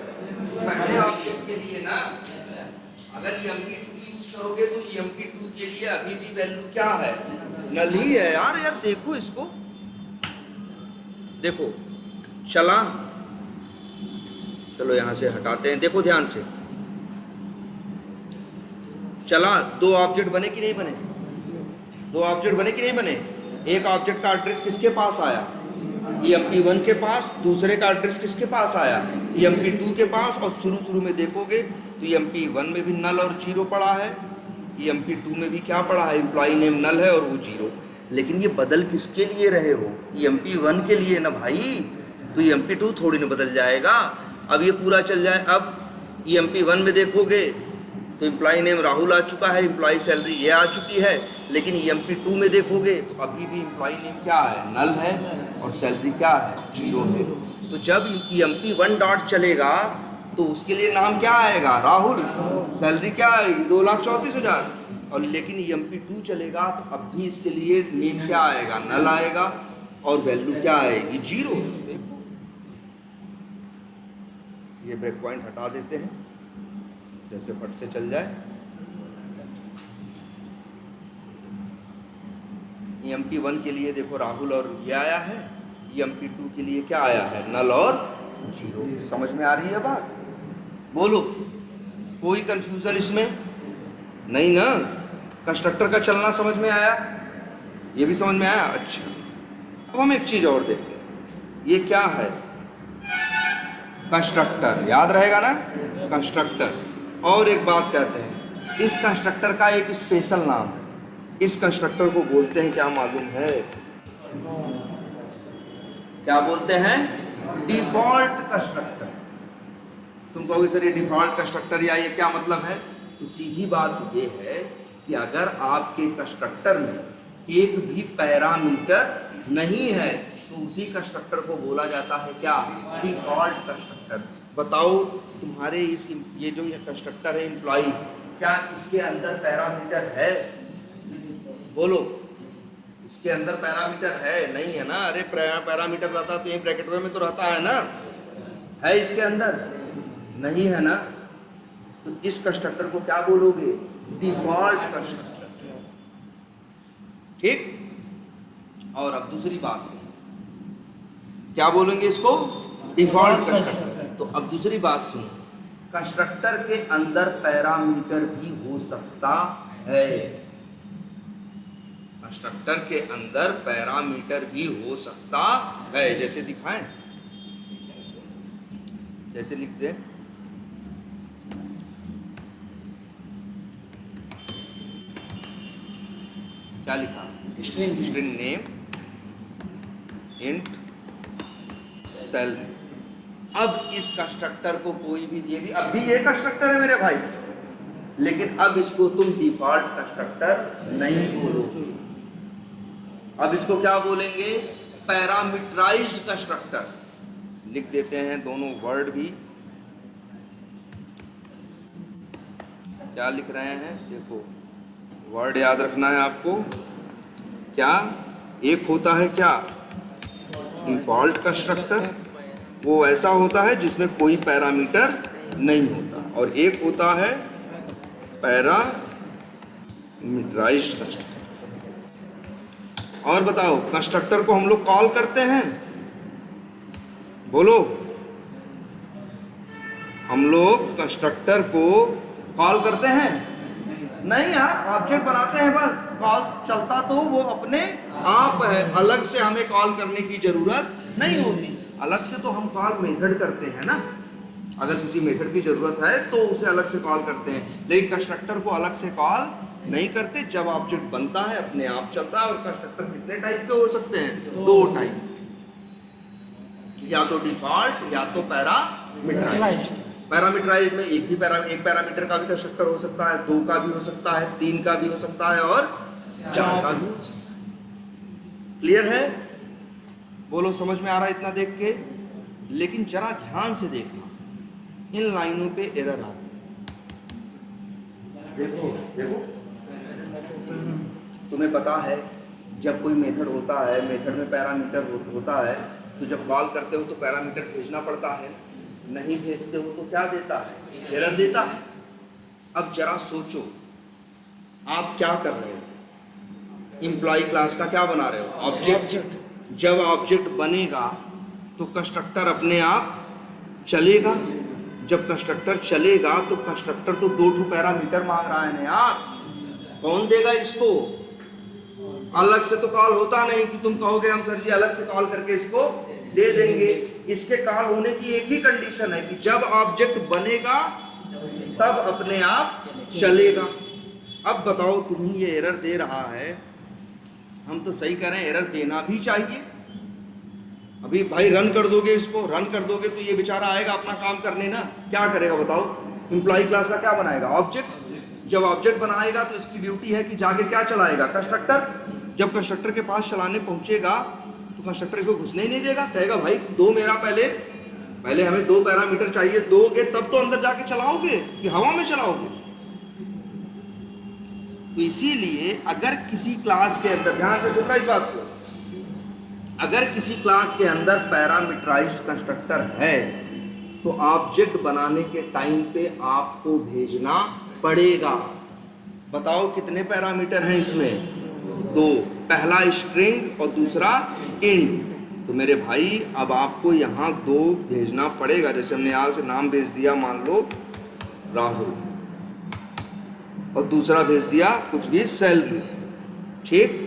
पहले ऑब्जेक्ट के लिए ना। अगर EMP2 यूज करोगे तो EMP2 के लिए अभी भी वैल्यू क्या है, नल ही है यार। यार देखो इसको, देखो चला, चलो यहाँ से हटाते हैं, देखो ध्यान से, चला, दो ऑब्जेक्ट बने कि नहीं बने? दो ऑब्जेक्ट बने कि नहीं बने? एक ऑब्जेक्ट का एड्रेस किसके पास आया? EMP1 के पास। दूसरे का एड्रेस किसके पास आया? EMP2 के पास। और शुरू में देखोगे तो EMP1 में भी नल और जीरो पड़ा है, EMP2 में भी क्या पड़ा है? एम्प्लॉय नेम नल है और वो जीरो। लेकिन ये बदल किसके लिए रहे हो? EMP1 के लिए ना भाई, तो EMP2 थोड़ी ना बदल जाएगा। अब ये पूरा चल जाए। अब EMP1 में देखोगे तो एम्प्लॉय नेम राहुल आ चुका है, एम्प्लॉय सैलरी ये आ चुकी है। लेकिन EMP2 में देखोगे तो अभी भी एम्प्लॉय नेम क्या है? नल है, और सैलरी क्या है? जीरो है। तो जब EMP1 डॉट चलेगा तो उसके लिए नाम क्या आएगा? राहुल। सैलरी क्या आएगी? 2,34,000। और लेकिन EMP2 चलेगा तो अब भी इसके लिए नेम क्या आएगा? नल आएगा, और वैल्यू क्या आएगी? जीरो। देखो, ये ब्रेक पॉइंट हटा देते हैं, जैसे फट से चल जाए। EMP1 के लिए देखो राहुल और ये आया है, EMP2 के लिए क्या आया है? नल और जीरो। समझ में आ रही है बात? बोलो, कोई कंफ्यूजन इसमें नहीं ना? कंस्ट्रक्टर का चलना समझ में आया? ये भी समझ में आया? अच्छा, अब हम एक चीज और देखते हैं। ये क्या है? कंस्ट्रक्टर, याद रहेगा ना? कंस्ट्रक्टर। और एक बात कहते हैं, इस कंस्ट्रक्टर का एक स्पेशल नाम है। इस कंस्ट्रक्टर को बोलते हैं क्या मालूम है? क्या बोलते हैं? Default constructor. तुम कहोगे सर ये डिफॉल्ट कंस्ट्रक्टर या ये क्या मतलब है? तो सीधी बात ये है कि अगर आपके कंस्ट्रक्टर में एक भी पैरामीटर नहीं है तो उसी कंस्ट्रक्टर को बोला जाता है क्या? Default constructor. बताओ, तुम्हारे इस ये जो ये कंस्ट्रक्टर है एम्प्लॉय, क्या इसके अंदर पैरामीटर है? बोलो, इसके अंदर पैरामीटर है? नहीं है ना? अरे पैरामीटर रहता तो ये ब्रैकेट में तो रहता है ना? है इसके अंदर? नहीं है ना? तो इस कंस्ट्रक्टर को क्या बोलोगे? Default constructor. ठीक। और अब दूसरी बात सुनो, क्या बोलेंगे इसको? Default constructor. तो अब दूसरी बात सुनो, कंस्ट्रक्टर के अंदर पैरामीटर भी हो सकता है। कंस्ट्रक्टर के अंदर पैरामीटर भी हो सकता है। जैसे दिखाएं, जैसे लिख दें, क्या लिखा? String name int salary. अब इस कंस्ट्रक्टर को कोई भी, ये भी अभी ये कंस्ट्रक्टर है मेरे भाई, लेकिन अब इसको तुम डिफॉल्ट कंस्ट्रक्टर नहीं बोलोगे। अब इसको क्या बोलेंगे? Parameterized constructor. लिख देते हैं दोनों वर्ड भी। क्या लिख रहे हैं? देखो, वर्ड याद रखना है आपको। क्या? एक होता है क्या? डिफॉल्ट कंस्ट्रक्टर, वो ऐसा होता है जिसमें कोई पैरामीटर नहीं होता, और एक होता है पैरामीटराइज्ड कंस्ट्रक्टर। और बताओ, कंस्ट्रक्टर को हम लोग कॉल करते हैं? बोलो, हम लोग कंस्ट्रक्टर को कॉल करते हैं? नहीं यार, ऑब्जेक्ट बनाते हैं बस। कॉल चलता तो वो अपने आप है, अलग से हमें कॉल करने की जरूरत नहीं होती। अलग से तो हम कॉल मेथड करते हैं ना, अगर किसी मेथड की जरूरत है तो उसे अलग से कॉल करते हैं, लेकिन कंस्ट्रक्टर को अलग से कॉल नहीं करते। जब ऑब्जेक्ट बनता है अपने आप चलता है। और कंस्ट्रक्टर कितने टाइप के हो सकते हैं? दो टाइप, या तो डिफॉल्ट या तो पैरामीटराइज्ड। पैरामीटराइज्ड में एक पैरामीटर का भी कंस्ट्रक्टर हो सकता है, दो का भी हो सकता है, तीन का भी हो सकता है, और चार का भी हो सकता है। क्लियर है? बोलो, समझ में आ रहा है इतना देख के? लेकिन जरा ध्यान से देखना, इन लाइनों पे एरर आ गई। देखो देखो, तुम्हें पता है जब कोई मेथड होता है, मेथड में पैरामीटर होता है, तो जब कॉल करते हो तो पैरामीटर भेजना पड़ता है। नहीं भेजते हो तो क्या देता है? एरर देता है। अब जरा सोचो, आप क्या कर रहे हो? एम्प्लॉय क्लास का क्या बना रहे हो? ऑब्जेक्ट। जब ऑब्जेक्ट बनेगा तो कंस्ट्रक्टर अपने आप चलेगा। जब कंस्ट्रक्टर चलेगा तो कंस्ट्रक्टर तो दो पैरामीटर मांग रहा है ना यार। कौन देगा इसको? अलग से तो कॉल होता नहीं कि तुम कहोगे हम सर जी अलग से कॉल करके इसको दे देंगे। इसके कॉल होने की एक ही कंडीशन है कि जब ऑब्जेक्ट बनेगा तब अपने आप चलेगा। अब बताओ तुम्हें ये एरर दे रहा है, हम तो सही करें एरर देना भी चाहिए। अभी भाई रन कर दोगे, इसको रन कर दोगे तो ये बेचारा आएगा अपना काम करने ना, क्या करेगा बताओ? एम्प्लॉय क्लास का क्या बनाएगा? ऑब्जेक्ट। जब ऑब्जेक्ट बनाएगा तो इसकी ड्यूटी है कि जाके क्या चलाएगा? कंस्ट्रक्टर। जब कंस्ट्रक्टर के पास चलाने पहुंचेगा तो कंस्ट्रक्टर इसको घुसने ही नहीं देगा, कहेगा भाई दो मेरा पहले हमें 2 पैरामीटर चाहिए, दोगे तब तो अंदर जाके चलाओगे कि हवा में चलाओगे? तो इसीलिए अगर किसी क्लास के अंदर, ध्यान से सुनना इस बात को, अगर किसी क्लास के अंदर पैरामीटराइज्ड कंस्ट्रक्टर है तो ऑब्जेक्ट बनाने के टाइम पे आपको भेजना पड़ेगा। बताओ कितने पैरामीटर हैं इसमें? 2, पहला स्ट्रिंग और दूसरा इंट। तो मेरे भाई अब आपको यहाँ 2 भेजना पड़ेगा। जैसे हमने यहाँ से नाम भेज दिया मान लो राहुल, और दूसरा भेज दिया कुछ भी सैलरी, ठीक।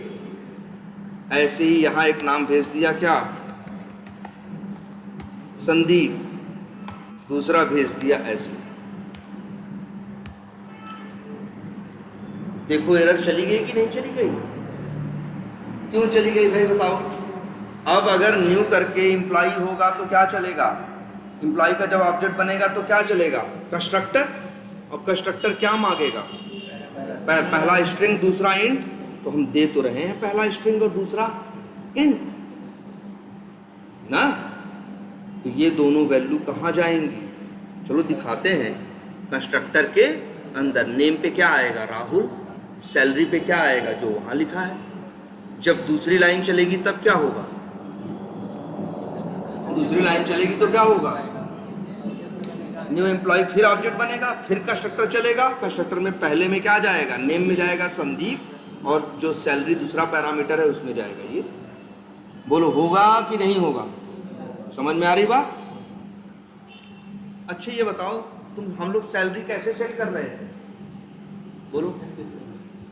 ऐसे ही यहाँ एक नाम भेज दिया क्या? संदीप, दूसरा भेज दिया ऐसे। देखो एरर चली गई कि नहीं चली गई? क्यों चली गई भाई बताओ? अब अगर न्यू करके एम्प्लॉय होगा तो क्या चलेगा? एम्प्लॉय का जब ऑब्जेक्ट बनेगा तो क्या चलेगा? कंस्ट्रक्टर। और कंस्ट्रक्टर क्या मांगेगा? पहला स्ट्रिंग दूसरा इंट, तो हम दे तो रहे हैं पहला स्ट्रिंग और दूसरा इंट ना। तो ये दोनों वैल्यू कहाँ जाएंगी? चलो दिखाते हैं। कंस्ट्रक्टर के अंदर नेम पे क्या आएगा? राहुल। सैलरी पे क्या आएगा? जो वहाँ लिखा है। जब दूसरी लाइन चलेगी तब क्या होगा? दूसरी लाइन चलेगी तो क्या होगा? न्यू एम्प्लॉय, फिर ऑब्जेक्ट बनेगा, फिर कंस्ट्रक्टर चलेगा। कंस्ट्रक्टर में पहले में क्या जाएगा? नेम में जाएगा संदीप, और जो सैलरी दूसरा पैरामीटर है उसमें जाएगा ये। बोलो होगा कि नहीं होगा? समझ में आ रही बात? अच्छा ये बताओ हम लोग सैलरी कैसे सेट कर रहे हैं? बोलो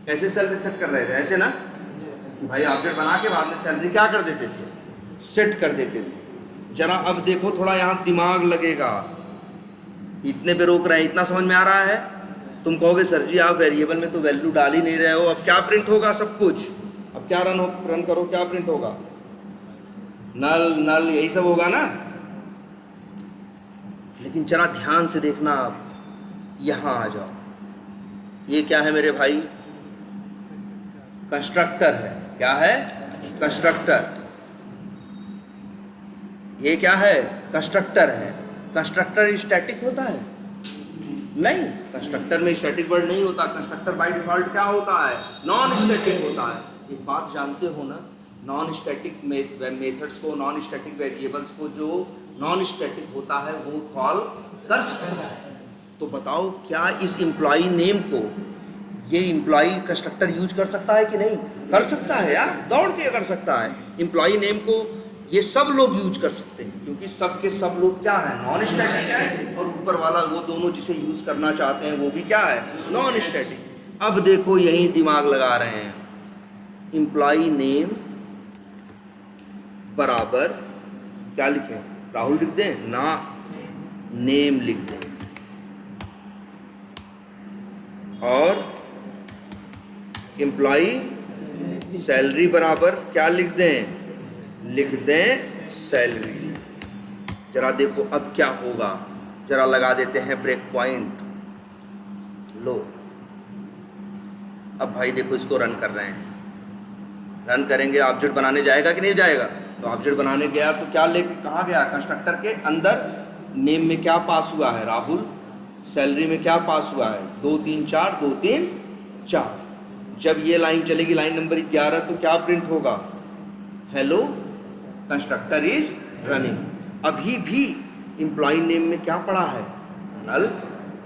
कैसे सैलरी सेट कर रहे थे? ऐसे ना कि भाई ऑब्जेक्ट बना के बाद में सैलरी क्या कर देते थे? सेट कर देते थे। जरा अब देखो थोड़ा यहाँ दिमाग लगेगा। इतने पे रोक रहे हैं, इतना समझ में आ रहा है? तुम कहोगे सर जी आप वेरिएबल में तो वैल्यू डाल ही नहीं रहे हो, अब क्या प्रिंट होगा? सब कुछ अब क्या रन करो, क्या प्रिंट होगा? नल यही सब होगा ना। लेकिन जरा ध्यान से देखना, आप यहाँ आ जाओ। ये क्या है मेरे भाई? कंस्ट्रक्टर है। क्या है? कंस्ट्रक्टर। ये क्या है? कंस्ट्रक्टर है। कंस्ट्रक्टर स्टैटिक होता है? नहीं, कंस्ट्रक्टर में स्टैटिक वर्ड नहीं होता। कंस्ट्रक्टर बाय डिफॉल्ट क्या होता है? नॉन स्टैटिक होता है। एक बात जानते हो ना, नॉन स्टैटिक मेथड्स को, नॉन स्टैटिक वेरिएबल्स को जो नॉन स्टैटिक होता है वो कॉल कर सकता है। तो बताओ क्या इस एम्प्लॉय नेम को ये एम्प्लॉय कंस्ट्रक्टर यूज कर सकता है कि नहीं? कर सकता है यार, दौड़ के कर सकता है। एम्प्लॉय नेम को ये सब लोग यूज कर सकते हैं, क्योंकि सब के सब लोग क्या है? नॉन स्टैटिक है। और ऊपर वाला वो दोनों जिसे यूज करना चाहते हैं वो भी क्या है? Non static. अब देखो यही दिमाग लगा रहे हैं। एम्प्लॉय नेम बराबर क्या लिखें? राहुल लिख दें ना, नेम लिख दें। और एम्प्लॉय सैलरी बराबर क्या लिख दें? लिख दें सैलरी। जरा देखो अब क्या होगा, जरा लगा देते हैं ब्रेक पॉइंट। लो अब भाई देखो इसको रन कर रहे हैं। रन करेंगे, ऑब्जेक्ट बनाने जाएगा कि नहीं जाएगा? तो ऑब्जेक्ट बनाने गया तो क्या लेके कहाँ गया? कंस्ट्रक्टर के अंदर नेम में क्या पास हुआ है? राहुल। सैलरी में क्या पास हुआ है? 2 3 4 2 3 4। जब ये लाइन चलेगी, लाइन नंबर 11, तो क्या प्रिंट होगा? Hello constructor is running. अभी भी एम्प्लॉय नेम में क्या पड़ा है? नल।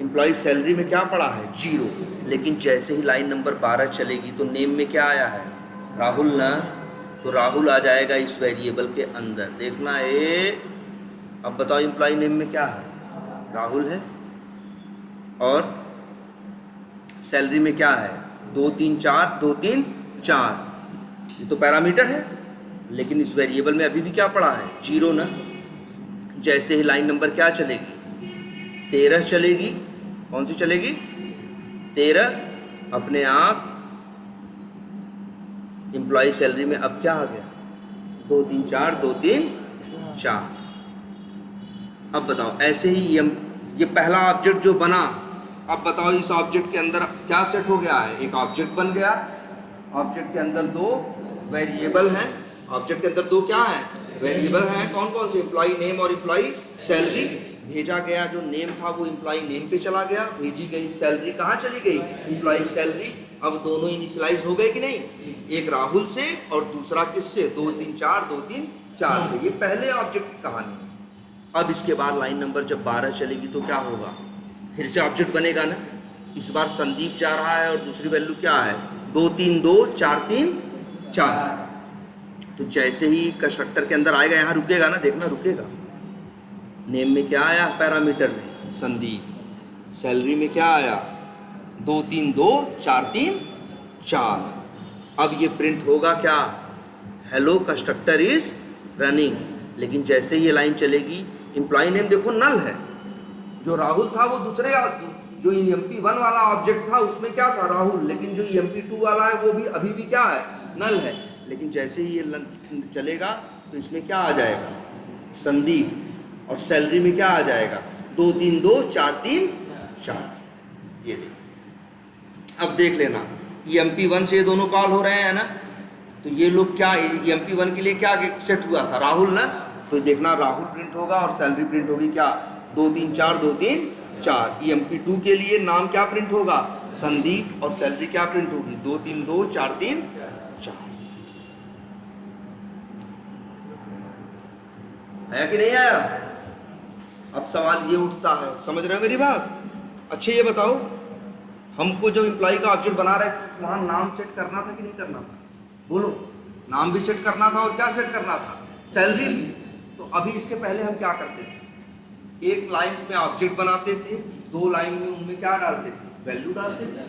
एम्प्लॉय सैलरी में क्या पड़ा है? 0। लेकिन जैसे ही लाइन नंबर 12 चलेगी तो नेम में क्या आया है? राहुल ना। तो राहुल आ जाएगा इस वेरिएबल के अंदर। देखना है। अब बताओ एम्प्लॉय नेम में क्या है? राहुल है। और सैलरी में क्या है? 2 3 4 2 3 4, ये तो पैरामीटर है, लेकिन इस वेरिएबल में अभी भी क्या पड़ा है, 0 ना। जैसे ही लाइन नंबर क्या चलेगी, 13 चलेगी, कौन सी चलेगी, 13, अपने आप एम्प्लॉय सैलरी में अब क्या आ गया, 2 3 4 2 3 4। अब बताओ ऐसे ही ये पहला ऑब्जेक्ट जो बना, अब बताओ इस ऑब्जेक्ट के अंदर क्या सेट हो गया है, एक ऑब्जेक्ट बन गया, ऑब्जेक्ट के अंदर 2 वेरिएबल हैं, ऑब्जेक्ट के अंदर 2 क्या है, वेरिएबल हैं, कौन कौन से, एम्प्लॉय नेम और एम्प्लॉय सैलरी। भेजा गया जो नेम था वो एम्प्लॉय नेम पे चला गया, भेजी गई सैलरी कहाँ चली गई, एम्प्लॉय सैलरी। अब दोनों इनिशियलाइज हो गए कि नहीं, एक राहुल से और दूसरा किससे, 2 3 4 2 3 4 से। ये पहले ऑब्जेक्ट की कहानी है। अब इसके बाद लाइन नंबर जब 12 चलेगी तो क्या होगा, फिर से ऑब्जेक्ट बनेगा ना। इस बार संदीप जा रहा है और दूसरी वैल्यू क्या है, 2 3 2 4 3 4। तो जैसे ही कंस्ट्रक्टर के अंदर आएगा, यहाँ रुकेगा ना, देखना रुकेगा। नेम में क्या आया, पैरामीटर में संदीप, सैलरी में क्या आया, 2 3 2 4 3 4। अब ये प्रिंट होगा क्या, हेलो कंस्ट्रक्टर इज रनिंग। लेकिन जैसे ही ये लाइन चलेगी, एम्प्लॉय नेम देखो नल है, जो राहुल था वो दूसरे, जो EMP1 वाला ऑब्जेक्ट था उसमें क्या था, राहुल, लेकिन जो EMP2 वाला है वो भी अभी भी क्या है, नल है। लेकिन जैसे ही ये चलेगा तो इसमें क्या आ जाएगा, संदीप, और सैलरी में क्या आ जाएगा, 2 3 2 4 3 4। ये देख, अब देख लेना EMP1 से ये दोनों कॉल हो रहे हैं ना, तो ये लोग क्या, EMP1 के लिए क्या सेट हुआ था, राहुल ना, तो देखना राहुल प्रिंट होगा और सैलरी प्रिंट होगी क्या, 2 3 4 2 3 4। EMP2 के लिए नाम क्या प्रिंट होगा, संदीप, और सैलरी क्या प्रिंट होगी, 2 3 2 4 3 4। आया कि नहीं आया। अब सवाल ये उठता है, समझ रहे हो मेरी बात। अच्छा ये बताओ, हमको जब एम्प्लॉय का ऑब्जेक्ट बना रहे वहाँ नाम सेट करना था कि नहीं करना था, बोलो। नाम भी सेट करना था और क्या सेट करना था, सैलरी भी। तो अभी इसके पहले हम क्या करते थे, एक लाइन में ऑब्जेक्ट बनाते थे, 2 लाइन में उनमें क्या डालते थे, वैल्यू डालते थे,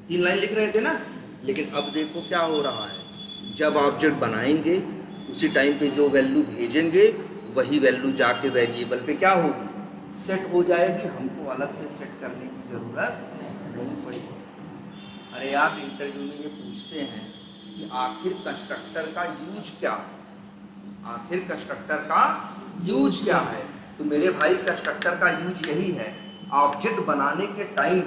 3 लाइन लिख रहे थे ना। लेकिन अब देखो क्या हो रहा है, जब ऑब्जेक्ट बनाएंगे उसी टाइम पे जो वैल्यू भेजेंगे वही वैल्यू जाके वेरिएबल पे क्या होगी, सेट हो जाएगी। हमको अलग से सेट करने की ज़रूरत नहीं पड़ेगी। अरे आप इंटरव्यू में ये पूछते हैं कि आखिर कंस्ट्रक्टर का यूज क्या, आखिर कंस्ट्रक्टर का यूज क्या है, तो मेरे भाई कंस्ट्रक्टर का यूज यही है, ऑब्जेक्ट बनाने के टाइम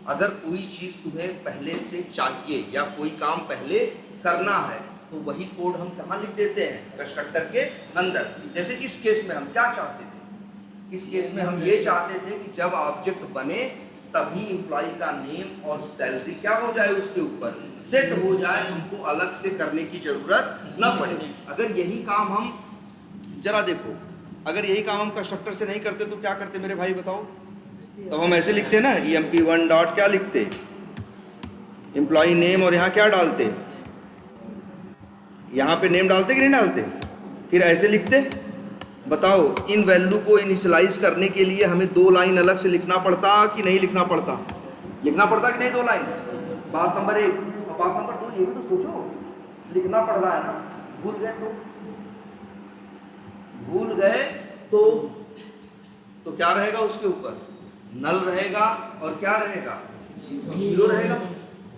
अगर कोई चीज़ तुम्हें पहले से चाहिए या कोई काम पहले करना है तो वही कोड हम कहाँ लिख देते हैं, कंस्ट्रक्टर के अंदर। जैसे इस केस में हम क्या चाहते थे, इस केस में हम ये चाहते थे कि जब ऑब्जेक्ट बने तभी एम्प्लॉय का नेम और सैलरी क्या हो जाए, उसके ऊपर सेट हो जाए, हमको अलग से करने की जरूरत न पड़े। अगर यही काम हम, जरा देखो, अगर यही काम हम कंस्ट्रक्टर से नहीं करते तो क्या करते मेरे भाई बताओ। तब हम ऐसे लिखते ना, EMP1 डॉट क्या लिखते, एम्प्लॉय नेम, और यहाँ क्या डालते, यहाँ पे नेम डालते कि नहीं डालते, फिर ऐसे लिखते। बताओ इन वैल्यू को इनिशियलाइज करने के लिए हमें 2 लाइन अलग से लिखना पड़ता कि नहीं लिखना पड़ता, लिखना पड़ता कि नहीं 2 लाइन। बात नंबर 1। बात नंबर 2 ये भी तो सोचो, लिखना पड़ रहा है ना, भूल गए तो क्या रहेगा, उसके ऊपर नल रहेगा और क्या रहेगा, 0 रहेगा।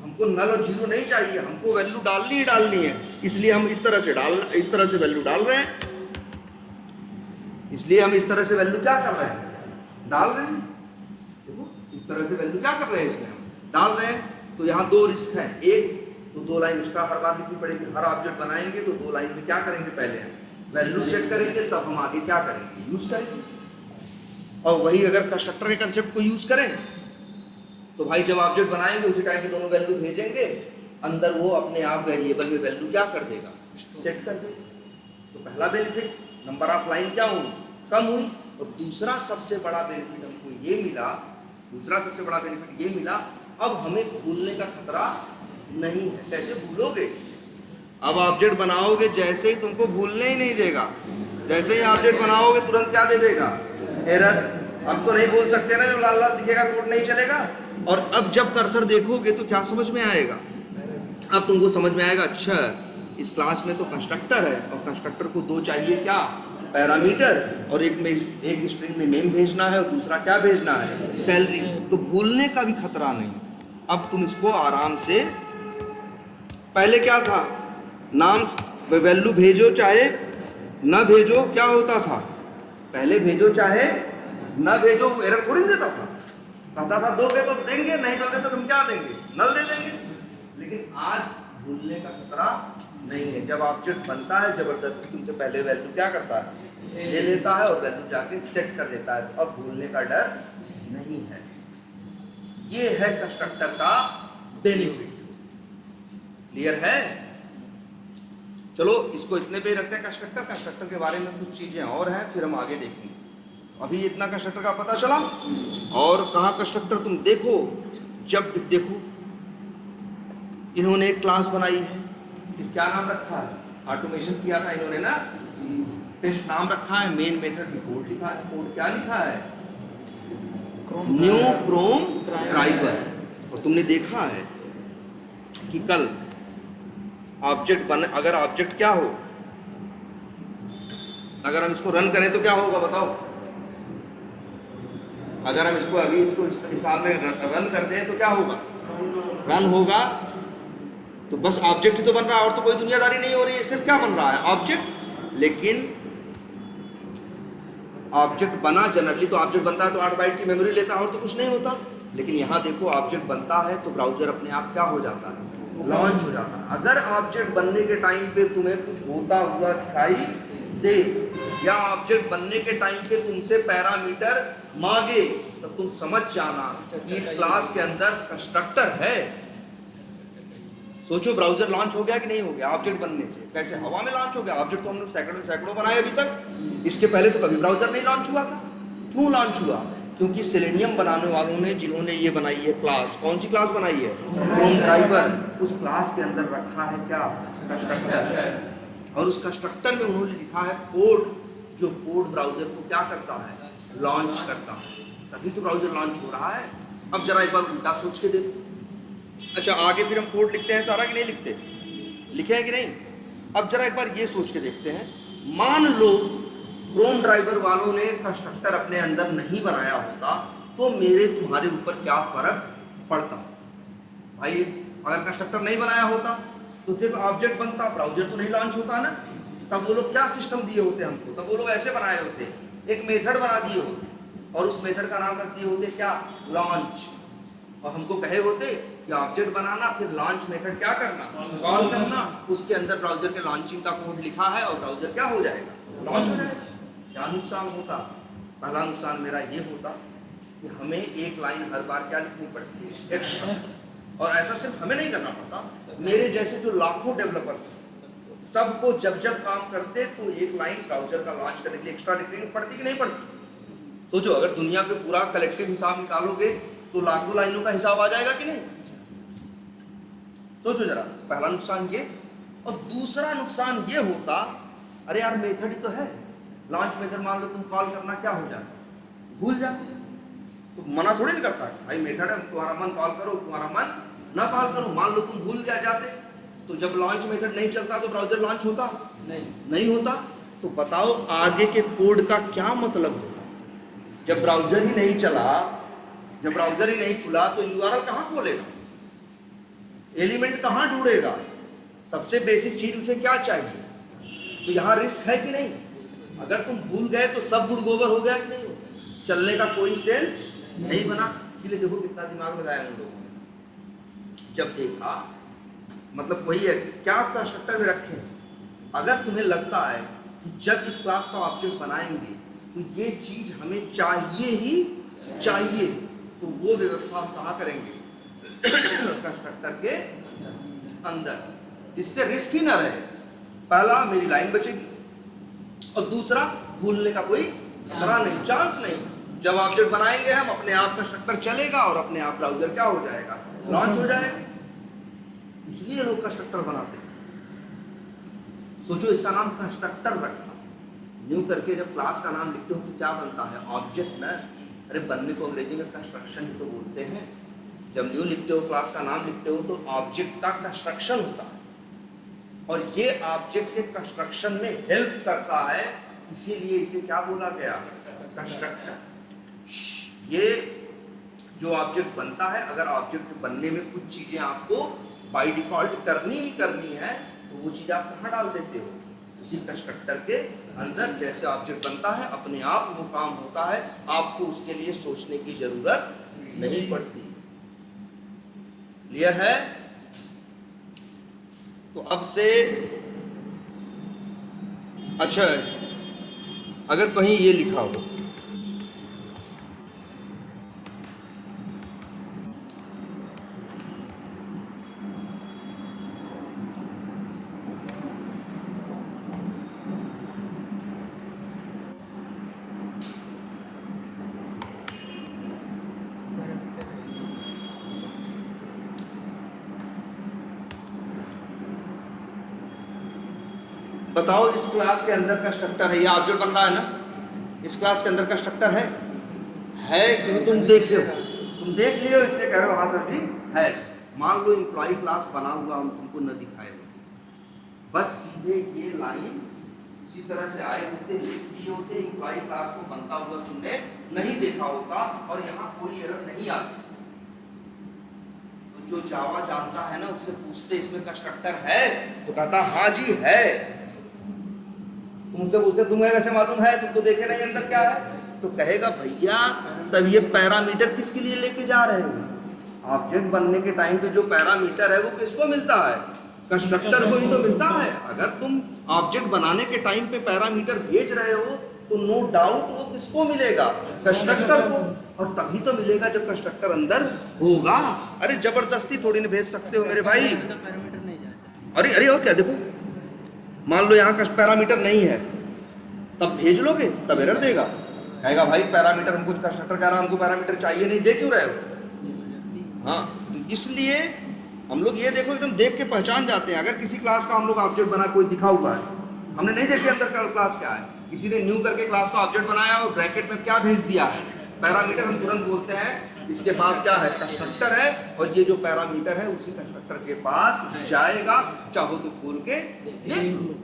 हमको नल और 0 नहीं चाहिए, हमको वैल्यू डालनी ही डालनी है, इसलिए हम इस तरह से वैल्यू डाल रहे हैं, इसलिए हम इस तरह से वैल्यू क्या कर रहे हैं, डाल रहे हैं। देखो इस तरह से वैल्यू क्या कर रहे हैं, इसमें हम डाल रहे हैं। तो यहाँ 2 रिस्क हैं, एक तो 2 लाइन एक्स्ट्रा हर बार लिखनी पड़ेगी, हर ऑब्जेक्ट बनाएंगे तो 2 लाइन में क्या करेंगे, पहले वैल्यू सेट करेंगे, तब हम आगे क्या करेंगे, यूज करेंगे। और वही अगर कंस्ट्रक्टर के कंसेप्ट को यूज करें तो भाई जब ऑब्जेक्ट बनाएंगे उसी टाइम पे दोनों वैल्यू भेजेंगे, अंदर वो अपने आप वेरिएबल में वैल्यू क्या कर देगा, सेट कर देगा। तो पहला बेनिफिट, नंबर ऑफ लाइन क्या हुई, कम हुई। और दूसरा सबसे बड़ा बेनिफिट हमको ये मिला, अब हमें भूलने का खतरा नहीं है। कैसे भूलोगे, अब ऑब्जेक्ट बनाओगे, जैसे ही तुमको भूलने ही नहीं देगा, जैसे ही ऑब्जेक्ट बनाओगे तुरंत क्या दे देगा, एरर। अब तो नहीं भूल सकते ना, जो लाल लाल दिखेगा कोड नहीं चलेगा। और अब जब कर्सर देखोगे तो क्या समझ में आएगा? अब तुमको समझ में आएगा, अच्छा इस क्लास में तो कंस्ट्रक्टर है और कंस्ट्रक्टर को दो चाहिए, क्या? पैरामीटर, और एक स्ट्रिंग में नेम भेजना है और दूसरा क्या भेजना है? सैलरी। तो भूलने का भी खतरा नहीं। अब तुम इसको आराम से, पहले क्या था, नाम वैल्यू भेजो चाहे न भेजो, क्या होता था? पहले भेजो चाहे न भेजो, एरर थोड़ी देता था। कहता था दोगे तो देंगे, नहीं दोगे तो हम क्या देंगे? नल दे देंगे। लेकिन आज भूलने का खतरा नहीं है। जब ऑब्जेक्ट बनता है, जबरदस्ती तुमसे पहले वैल्यू क्या करता है? ले लेता है और वैल्यू जाके सेट कर देता है। तो अब भूलने का डर नहीं है। ये है कंस्ट्रक्टर का बेनिफिट। क्लियर है? चलो इसको इतने पे रखते हैं। कंस्ट्रक्टर के बारे में कुछ चीजें और हैं, फिर हम आगे देखेंगे। अभी इतना कंस्ट्रक्टर का पता चला। और कहाँ कंस्ट्रक्टर तुम देखो, जब देखो इन्होंने एक क्लास बनाई है, क्या नाम रखा है? ऑटोमेशन किया था इन्होंने ना, टेस्ट नाम रखा है, मेन मेथड की कोड लिखा है। कोड क्या लिखा है? New Chrome driver. और तुमने देखा है कि कल ऑब्जेक्ट बने, अगर ऑब्जेक्ट क्या हो, अगर हम इसको रन करें तो क्या होगा बताओ? अगर हम इसको अभी इसको हिसाब में रन कर दें तो क्या होगा? रन होगा। तो बस ऑब्जेक्ट ही तो बन रहा है और तो कोई दुनियादारी नहीं हो रही है, सिर्फ क्या बन रहा है? ऑब्जेक्ट। लेकिन ऑब्जेक्ट बना, जनरली तो ऑब्जेक्ट बनता है तो 8 बाइट की मेमोरी लेता है और तो कुछ नहीं होता। लेकिन यहाँ देखो ऑब्जेक्ट बनता है तो ब्राउजर अपने आप क्या हो जाता है? लॉन्च हो जाता है। अगर ऑब्जेक्ट बनने के टाइम पे तुम्हें कुछ होता हुआ दिखाई दे, या ऑब्जेक्ट बनने के टाइम पे तुमसे पैरामीटर मांगे, तब तुम समझ जाना कि इस क्लास के अंदर कंस्ट्रक्टर है। सोचो ब्राउजर लॉन्च हो गया कि नहीं हो गया ऑब्जेक्ट बनने से? कैसे हवा में लॉन्च हो गया। ऑब्जेक्ट तो हमने सैकड़ों बनाए अभी तक। इसके पहले तो कभी ब्राउजर नहीं लॉन्च हुआ था। क्यों लॉन्च हुआ? क्योंकि सेलेनियम बनाने वालों ने, जिन्होंने ये बनाई है क्लास, कौन सी क्लास बनाई है? Chrome driver. उस क्लास के अंदर रखा है क्या? कंस्ट्रक्टर। और उस कंस्ट्रक्टर में उन्होंने लिखा है कोड, जो कोड ब्राउजर को क्या करता है? लॉन्च करता है। तभी तो ब्राउजर लॉन्च हो रहा है। अब जरा एक बार उल्टा सोच के देखो। अच्छा आगे फिर हम कोड लिखते हैं सारा कि नहीं लिखते? लिखे हैं कि नहीं? अब जरा एक बार ये सोच के देखते हैं, मान लो क्रोम ड्राइवर वालों ने कंस्ट्रक्टर अपने अंदर नहीं बनाया होता तो मेरे तुम्हारे ऊपर क्या फर्क पड़ता? भाई अगर कंस्ट्रक्टर नहीं बनाया होता तो सिर्फ ऑब्जेक्ट बनता, ब्राउजर तो नहीं लॉन्च होता ना। तब वो लोग क्या सिस्टम दिए होते हमको? तब वो लोग ऐसे बनाए होते, एक मेथड बना दिए होते और उस मेथड का नाम रख दिए होते क्या? लॉन्च। और हमको कहे होते कि ऑब्जेक्ट बनाना, फिर लॉन्च मेथड क्या करना? कॉल करना। उसके अंदर ब्राउजर के लॉन्चिंग का कोड लिखा है और ब्राउजर क्या हो जाएगा? लॉन्च हो जाएगा। क्या नुकसान होता? पहला नुकसान मेरा ये होता कि हमें एक लाइन हर बार क्या लिखनी पड़ती है? एक्स्ट्रा। और ऐसा सिर्फ हमें नहीं करना पड़ता, मेरे जैसे जो लाखों डेवलपर्स सबको जब जब काम करते तो एक लाइन ब्राउजर का लॉन्च करने के लिए एक्स्ट्रा लिखनी पड़ती कि नहीं पड़ती? सोचो अगर दुनिया पे पूरा कलेक्टिव हिसाब निकालोगे तो लाखों लाइनों का हिसाब आ जाएगा कि नहीं? सोचो जरा। पहला नुकसान ये। और दूसरा नुकसान ये होता, अरे यार मेथड ही तो है, लॉन्च मेथड मान लो तुम कॉल करना क्या हो जाता? भूल जाते। तो मना थोड़ी नहीं करता भाई मेथड है, तुम्हारा मन कॉल करो, तुम्हारा मन ना कॉल करो। मान लो तुम भूल जाते तो जब लॉन्च मेथड नहीं चलता तो ब्राउजर लॉन्च होता? नहीं होता। तो बताओ आगे के कोड का क्या मतलब होता? जब ब्राउजर ही नहीं चला, जब ब्राउजर ही नहीं खुला तो यूआरएल कहाँ खोलेगा? एलिमेंट कहाँ ढूंढेगा? सबसे बेसिक चीज उसे क्या चाहिए? तो यहाँ रिस्क है कि नहीं? अगर तुम भूल गए तो सब गुड़ गोबर हो गया कि नहीं? चलने का कोई सेंस नहीं बना। इसीलिए देखो कितना दिमाग लगाया उन लोगों ने। जब देखा, मतलब वही है कि क्या कंस्ट्रक्टर में रखे। अगर तुम्हें लगता है कि जब इस क्लास का ऑब्जेक्ट बनाएंगे तो ये चीज हमें चाहिए ही चाहिए, तो वो व्यवस्था हम कहाँ करेंगे? कंस्ट्रक्टर के अंदर, जिससे रिस्क ही ना रहे। पहला मेरी लाइन बचेगी और दूसरा भूलने का कोई खतरा नहीं, चांस नहीं। जब ऑब्जेक्ट बनाएंगे हम, अपने आप कंस्ट्रक्टर चलेगा और अपने आप ब्राउजर क्या हो जाएगा? लॉन्च हो जाएगा। इसलिए लोग कंस्ट्रक्टर बनाते हैं। सोचो इसका नाम कंस्ट्रक्टर रखा, न्यू करके जब क्लास का नाम लिखते हो तो क्या बनता है? ऑब्जेक्ट ना। अरे बनने को अंग्रेजी में कंस्ट्रक्शन तो बोलते हैं। जब न्यू लिखते हो, क्लास का नाम लिखते हो, तो ऑब्जेक्ट का कंस्ट्रक्शन होता है और ये ऑब्जेक्ट के कंस्ट्रक्शन में हेल्प करता है, इसीलिए इसे क्या बोला गया, कंस्ट्रक्टर। ये जो ऑब्जेक्ट बनता है, अगर ऑब्जेक्ट बनने में कुछ चीजें आपको बाय डिफॉल्ट करनी ही करनी है, तो वो चीज आप कहाँ डाल देते हो, उसी कंस्ट्रक्टर के अंदर। जैसे ऑब्जेक्ट बनता है अपने आप वो काम होता है, आपको उसके लिए सोचने की जरूरत नहीं पड़ती। क्लियर है? तो अब से अच्छा, अगर कहीं ये लिखा हो बताओ, इस क्लास के अंदर कंस्ट्रक्टर है, ये ऑब्जेक्ट बन रहा है ना, इस क्लास के अंदर कंस्ट्रक्टर है क्योंकि तुम देखे हो, तुम देख लियो इसलिए कह रहे हो हाँ सर जी है। मान लो एम्प्लॉय क्लास बना हुआ, हम तुमको न दिखाए, बस सीधे ये लाइन इसी तरह से आए होते, लिख दिए होते, एम्प्लॉय क्लास को बनता हुआ तुमने नहीं देखा होता और यहाँ कोई एरर नहीं आती। तो जो जावा जानता है ना, उससे पूछते इसमें कंस्ट्रक्टर है, तो कहता हाँ जी है। तुमसे पूछते तुम्हें कैसे मालूम है, तुम तो देखे नहीं अंदर क्या है, तो कहेगा भैया तब ये पैरामीटर किसके लिए लेके जा रहे हो, ऑब्जेक्ट बनने के टाइम पे जो पैरामीटर है वो किसको मिलता है, कंस्ट्रक्टर को ही तो मिलता है। अगर तुम ऑब्जेक्ट बनाने के टाइम पे पैरामीटर भेज रहे हो तो नो डाउट वो किसको मिलेगा, कंस्ट्रक्टर को, और तभी तो मिलेगा जब कंस्ट्रक्टर अंदर होगा। अरे जबरदस्ती थोड़ी नहीं भेज सकते हो मेरे भाई। अरे अरे और क्या, देखो मान लो यहाँ का पैरामीटर नहीं है, तब भेज लोगे, तब एरर देगा, कहेगा भाई पैरामीटर हमको, कंस्ट्रक्टर कह रहा हमको पैरामीटर चाहिए, नहीं दे क्यों रहे हो। हाँ, तो इसलिए हम लोग ये देखो एकदम देख के पहचान जाते हैं। अगर किसी क्लास का हम लोग ऑब्जेक्ट बना, कोई दिखा हुआ है, हमने नहीं देखे अंदर का क्लास क्या है, किसी ने न्यू करके क्लास का ऑब्जेक्ट बनाया और ब्रैकेट में क्या भेज दिया है, पैरामीटर, हम तुरंत बोलते हैं इसके पास क्या है, कंस्ट्रक्टर है, और ये जो पैरामीटर है उसी कंस्ट्रक्टर के पास जाएगा, चाहो तो खोल के देख लो।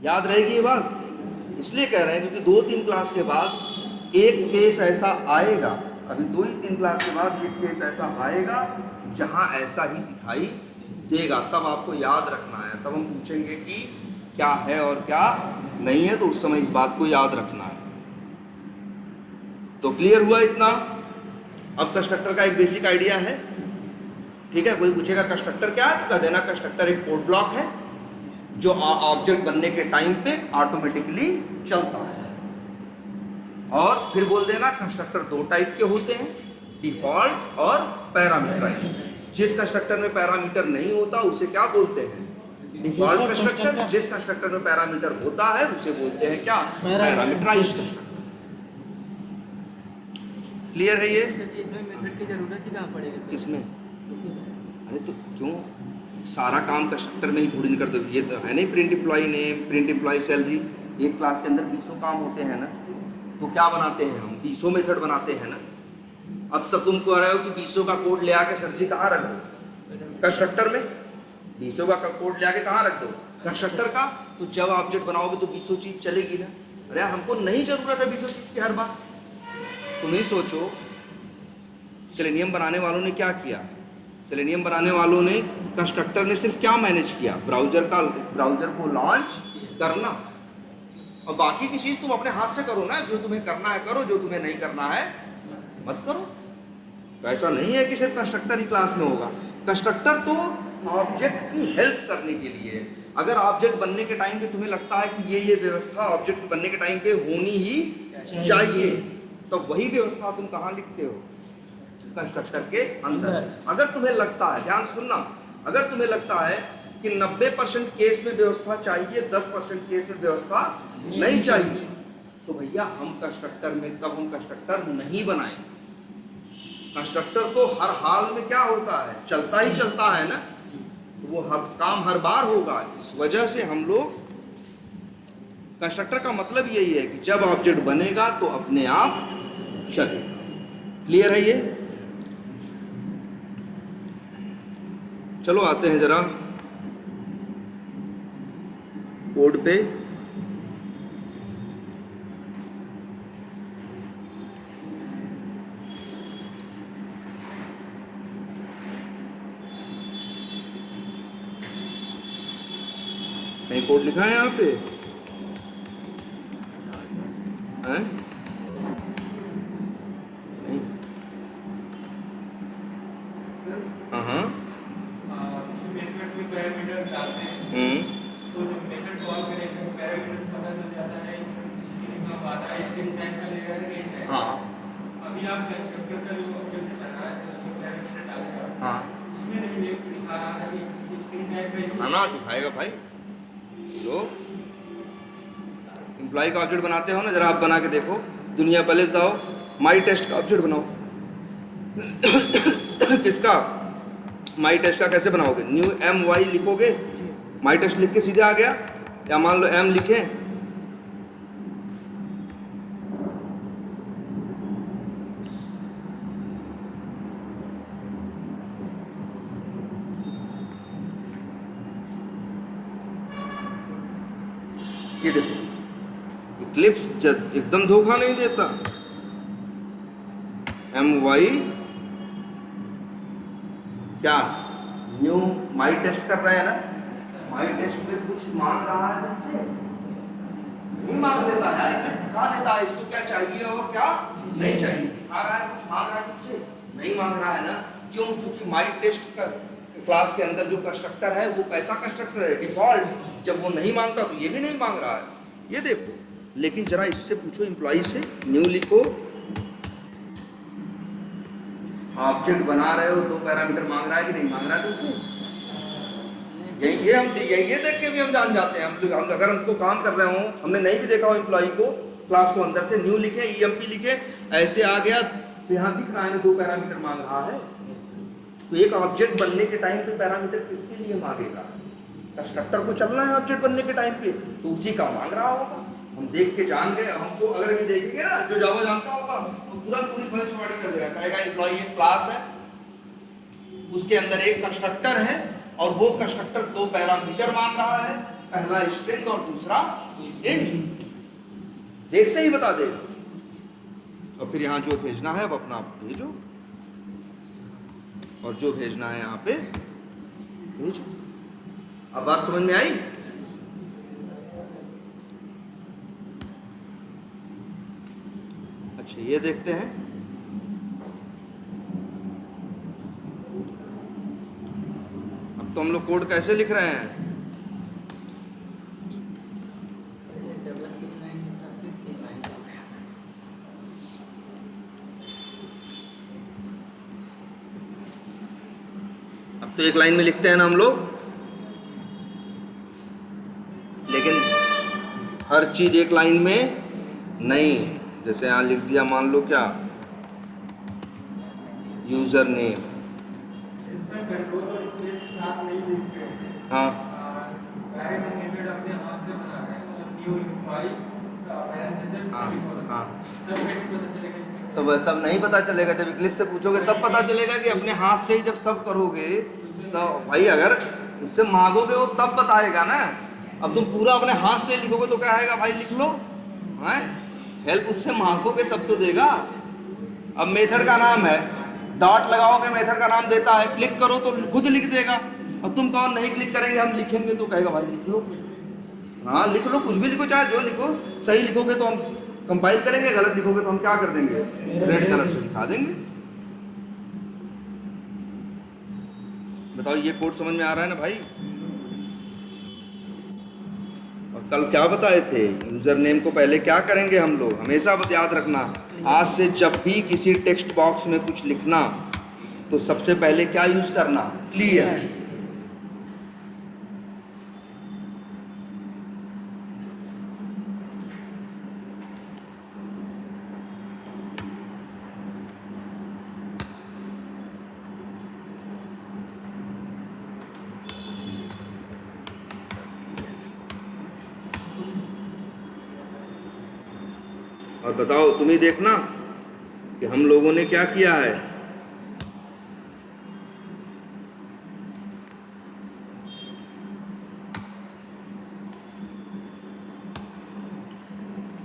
याद रहेगी ये बात, इसलिए कह रहे हैं क्योंकि 2-3 क्लास के बाद एक केस ऐसा आएगा, अभी 2-3 क्लास के बाद एक केस ऐसा आएगा जहां ऐसा ही दिखाई देगा, तब आपको याद रखना है। तब हम पूछेंगे कि क्या है और क्या नहीं है, तो उस समय इस बात को याद रखना है। तो क्लियर हुआ इतना? अब कंस्ट्रक्टर का एक बेसिक आइडिया है, ठीक है। कोई पूछेगा कंस्ट्रक्टर क्या है, तो कह देना कंस्ट्रक्टर एक कोड ब्लॉक है जो ऑब्जेक्ट बनने के टाइम पे ऑटोमेटिकली चलता है। और फिर बोल देना कंस्ट्रक्टर 2 टाइप के होते हैं, डिफॉल्ट और पैरामीटराइज्ड। जिस कंस्ट्रक्टर में पैरामीटर नहीं होता उसे क्या बोलते हैं, डिफॉल्ट कंस्ट्रक्टर। जिस कंस्ट्रक्टर में पैरामीटर होता है उसे बोलते हैं क्या, पैरामीटराइज्ड कंस्ट्रक्टर। क्लियर है ये? मेथड की जरूरत ही कहाँ पड़ेगी किसमें? अरे तो क्यों, सारा काम कंस्ट्रक्टर में ही थोड़ी नहीं करते। ये तो है नहीं, print employ name, print employ salary, एक क्लास के अंदर 20 काम होते हैं ना, तो क्या बनाते हैं हम, 20 मेथड बनाते हैं ना। अब सब तुम कह रहे हो कि 20 का कोड ले आके सर जी कहाँ रख दो, कंस्ट्रक्टर में। 20 का कोड ले आके कहाँ रख दो, कंस्ट्रक्टर का। तो जब ऑब्जेक्ट बनाओगे तो 20 चीज चलेगी ना। अरे हमको नहीं जरूरत है 20 चीज की हर बार। तुम ही सोचो, सेलेनियम बनाने वालों ने क्या किया, सेलेनियम बनाने वालों ने, कंस्ट्रक्टर ने सिर्फ क्या मैनेज किया, ब्राउजर को लॉन्च करना, और बाकी की चीज तुम अपने हाथ से करो ना। जो तुम्हें करना है करो, जो तुम्हें नहीं करना है मत करो। तो ऐसा नहीं है कि सिर्फ कंस्ट्रक्टर ही क्लास में होगा। कंस्ट्रक्टर तो ऑब्जेक्ट की हेल्प करने के लिए, अगर ऑब्जेक्ट बनने के टाइम पे तुम्हें लगता है कि ये व्यवस्था ऑब्जेक्ट बनने के टाइम पे होनी ही चाहिए, तो वही व्यवस्था तुम कहाँ लिखते हो, कंस्ट्रक्टर के अंदर। अगर तुम्हें लगता है, ध्यान से सुनना, अगर तुम्हें लगता है कि 90% केस में व्यवस्था चाहिए, 10% केस में व्यवस्था नहीं चाहिए, तो भैया हम कंस्ट्रक्टर में, तब हम कंस्ट्रक्टर नहीं बनाएंगे। कंस्ट्रक्टर तो हर हाल में क्या होता है, चलता ही चलता है ना, तो वो हर काम हर बार होगा। इस वजह से हम लोग, कंस्ट्रक्टर का मतलब यही है कि जब ऑब्जेक्ट बनेगा तो अपने आप चले। क्लियर है ये? चलो आते हैं जरा कोड पे। कहीं कोड लिखा है यहाँ पे? हैं? नहीं। हाँ हाँ। किसी मेथड में पैरामीटर डालते हैं, उसको जब मेथड कॉल करेंगे पैरामीटर पता चल जाता है, उसके लिए काम आता है स्ट्रिंग टाइप का लेगा कि नहीं टाइप। हाँ अभी आप कंस्ट्रक्टर का जो ऑब्जेक्ट बना है उसमें पैरामीटर डालेगा, हाँ उसमें नहीं दिखा रहा था कि स्ट्रिंग टाइप का इसमें ना दिखाएगा भाई। जो एम्प्लॉय का ऑब्जेक्ट बनाते हो ना, जरा आप बना के देखो। दुनिया पहले बताओ, माई टेस्ट का ऑब्जेक्ट बनाओ। किसका? माई टेस्ट का कैसे बनाओगे? न्यू एम वाई लिखोगे, माई टेस्ट लिख के सीधे आ गया, या मान लो एम लिखे, ये देखो इक्लिप्स एकदम धोखा नहीं देता। एम वाई क्या न्यू माई टेस्ट कर रहा है ना, माई टेस्ट में कुछ मांग रहा है तुमसे, नहीं मांग लेता है, दिखा देता है इसको क्या चाहिए और क्या नहीं चाहिए, दिखा रहा है कुछ मांग रहा है तुमसे, नहीं मांग रहा है ना। क्यों? क्योंकि माई टेस्ट का क्लास के अंदर जो कंस्ट्रक्टर है वो कैसा कंस्ट्रक्टर है? डिफॉल्ट। जब वो नहीं मांगता तो ये भी नहीं मांग रहा है, ये देखो। लेकिन जरा इससे पूछो एम्प्लॉई से, न्यू लिखो, ऑब्जेक्ट बना रहे हो, 2 पैरामीटर मांग रहा है कि नहीं मांग रहा है तुमसे? ये देख के भी हम जान जाते हैं। हम अगर हमको काम कर रहे हो, हमने नहीं भी देखा हो एम्प्लॉई को, क्लास को अंदर से न्यू लिखे, ईएमपी लिखे, ऐसे आ गया तो यहाँ दिख रहा है 2 पैरामीटर मांग रहा है। तो एक ऑब्जेक्ट बनने के टाइम पे पैरामीटर किसके लिए मांगेगा? कंस्ट्रक्टर को चलना है ऑब्जेक्ट बनने के टाइम पे, तो उसी का मांग रहा होगा। हम देख के जान गए, हमको अगर भी देखेंगे ना, जो जावा जानता होगा वो तुरंत पूरी भविष्यवाणी कर देगा, कहेगा एम्प्लॉई एक क्लास है, उसके अंदर एक कंस्ट्रक्टर है और वो कंस्ट्रक्टर 2 पैरामीटर मांग रहा है, पहला स्ट्रिंग और दूसरा इंट। देखते ही बता देगा। और फिर यहाँ जो भेजना है अब अपना आप भेजो, और जो भेजना है यहाँ पे भेजो। अब बात समझ में आई? अच्छा ये देखते हैं, अब तो हम लोग कोड कैसे लिख रहे हैं? अब तो एक लाइन में लिखते हैं ना हम लोग, लेकिन हर चीज एक लाइन में नहीं। जैसे यहाँ लिख दिया, मान लो क्या, यूजर नेम, कंट्रोल और स्पेस साथ नहीं लिखते हैं। हाँ डायरेक्ट मेथड अपने हाथ से बना रहे हैं, मतलब न्यू एम्प्लॉई पैरेंथेसिस हाँ हाँ, तब कैसे पता चलेगा इसमें? तब नहीं पता चलेगा। जब इक्लिप्स से पूछोगे तब पता चलेगा कि अपने हाथ से ही जब सब करोगे तो भाई, अगर उससे मांगोगे वो तब बताएगा ना। अब तुम पूरा अपने हाथ से लिखोगे तो क्या आएगा भाई, लिख लो, हैं? हेल्प उससे मांगोगे तब तो देगा। अब मेथड का नाम है, डॉट लगाओगे, मेथड का नाम देता है, क्लिक करो तो खुद लिख देगा। और तुम कहो नहीं क्लिक करेंगे हम लिखेंगे, तो कहेगा भाई लिख लो। हाँ लिख लो, कुछ भी लिखो, चाहे जो लिखो। सही लिखोगे तो हम कंपाइल करेंगे, गलत लिखोगे तो हम क्या कर देंगे, रेड कलर से दिखा देंगे। बताओ ये कोड समझ में आ रहा है ना भाई? और कल क्या बताए थे, यूजर नेम को पहले क्या करेंगे हम लोग, हमेशा बस याद रखना, आज से जब भी किसी टेक्स्ट बॉक्स में कुछ लिखना तो सबसे पहले क्या यूज करना, क्लियर। और बताओ तुम ही देखना, कि हम लोगों ने क्या किया है,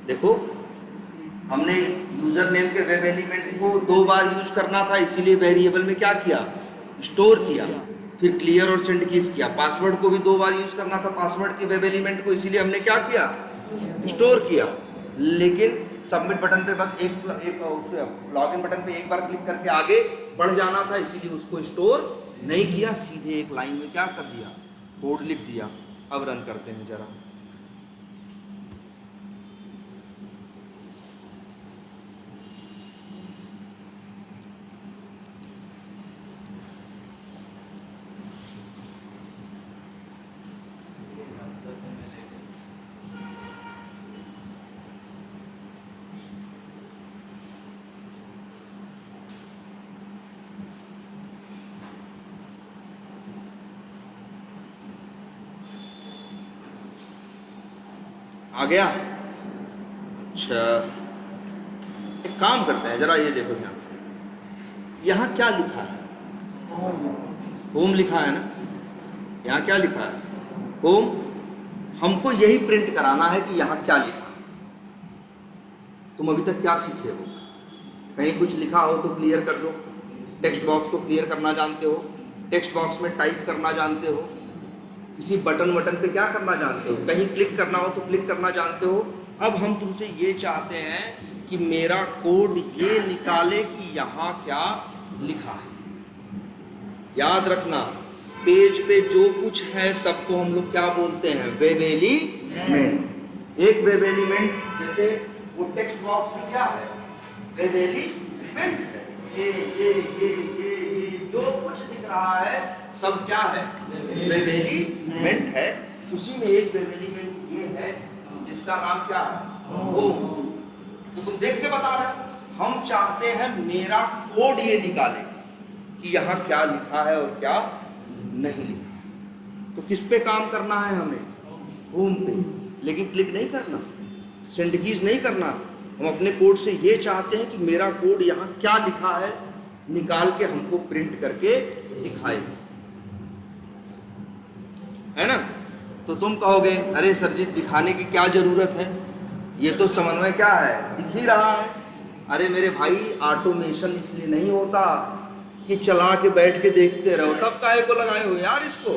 देखो हमने यूजर नेम के वेब एलिमेंट को 2 बार यूज करना था, इसीलिए वेरिएबल में क्या किया, स्टोर किया, फिर क्लियर और सेंड कीज किया। पासवर्ड को भी 2 बार यूज करना था पासवर्ड के वेब एलिमेंट को, इसीलिए हमने क्या किया, स्टोर किया। लेकिन सबमिट बटन पे बस एक लॉगिन बटन पे एक बार क्लिक करके आगे बढ़ जाना था, इसीलिए उसको स्टोर नहीं किया, सीधे एक लाइन में क्या कर दिया, कोड लिख दिया। अब रन करते हैं जरा। आ गया? अच्छा, एक काम करते हैं, जरा ये देखो ध्यान से, यहाँ क्या लिखा है, होम लिखा है ना, यहाँ क्या लिखा है, होम। हमको यही प्रिंट कराना है कि यहाँ क्या लिखा। तुम अभी तक क्या सीखे हो, कहीं कुछ लिखा हो तो क्लियर कर दो, टेक्स्ट बॉक्स को क्लियर करना जानते हो, टेक्स्ट बॉक्स में टाइप करना जानते हो, किसी बटन पे क्या करना जानते हो, कहीं क्लिक करना हो तो क्लिक करना जानते हो। अब हम तुमसे ये चाहते हैं कि मेरा कोड ये निकाले कि यहाँ क्या लिखा है। याद रखना, पेज पे जो कुछ है सबको हम लोग क्या बोलते हैं, वेब एलिमेंट। एक वेब एलिमेंट जैसे वो टेक्स्ट बॉक्स में क्या है, वेब एलिमेंट है। ये जो कुछ दिख रहा है सब क्या है, वेब एलिमेंट है। उसी में एक वेब एलिमेंट ये है जिसका नाम क्या है, होम। तो तुम देख के बता रहे हो, हम चाहते हैं मेरा कोड ये निकाले कि यहाँ क्या लिखा है और क्या नहीं लिखा। तो किस पे काम करना है हमें, होम पे। लेकिन क्लिक नहीं करना, सेंड कीज नहीं करना। हम अपने कोड से ये चाहते हैं कि मेरा कोड यहाँ क्या लिखा है निकाल के हमको प्रिंट करके दिखाए, है ना। तो तुम कहोगे अरे सर जी दिखाने की क्या जरूरत है, ये तो समन्वय क्या है, दिख ही रहा है। अरे मेरे भाई, ऑटोमेशन इसलिए नहीं होता कि चला के बैठ के देखते रहो, तब काहे को लगाए हो यार इसको।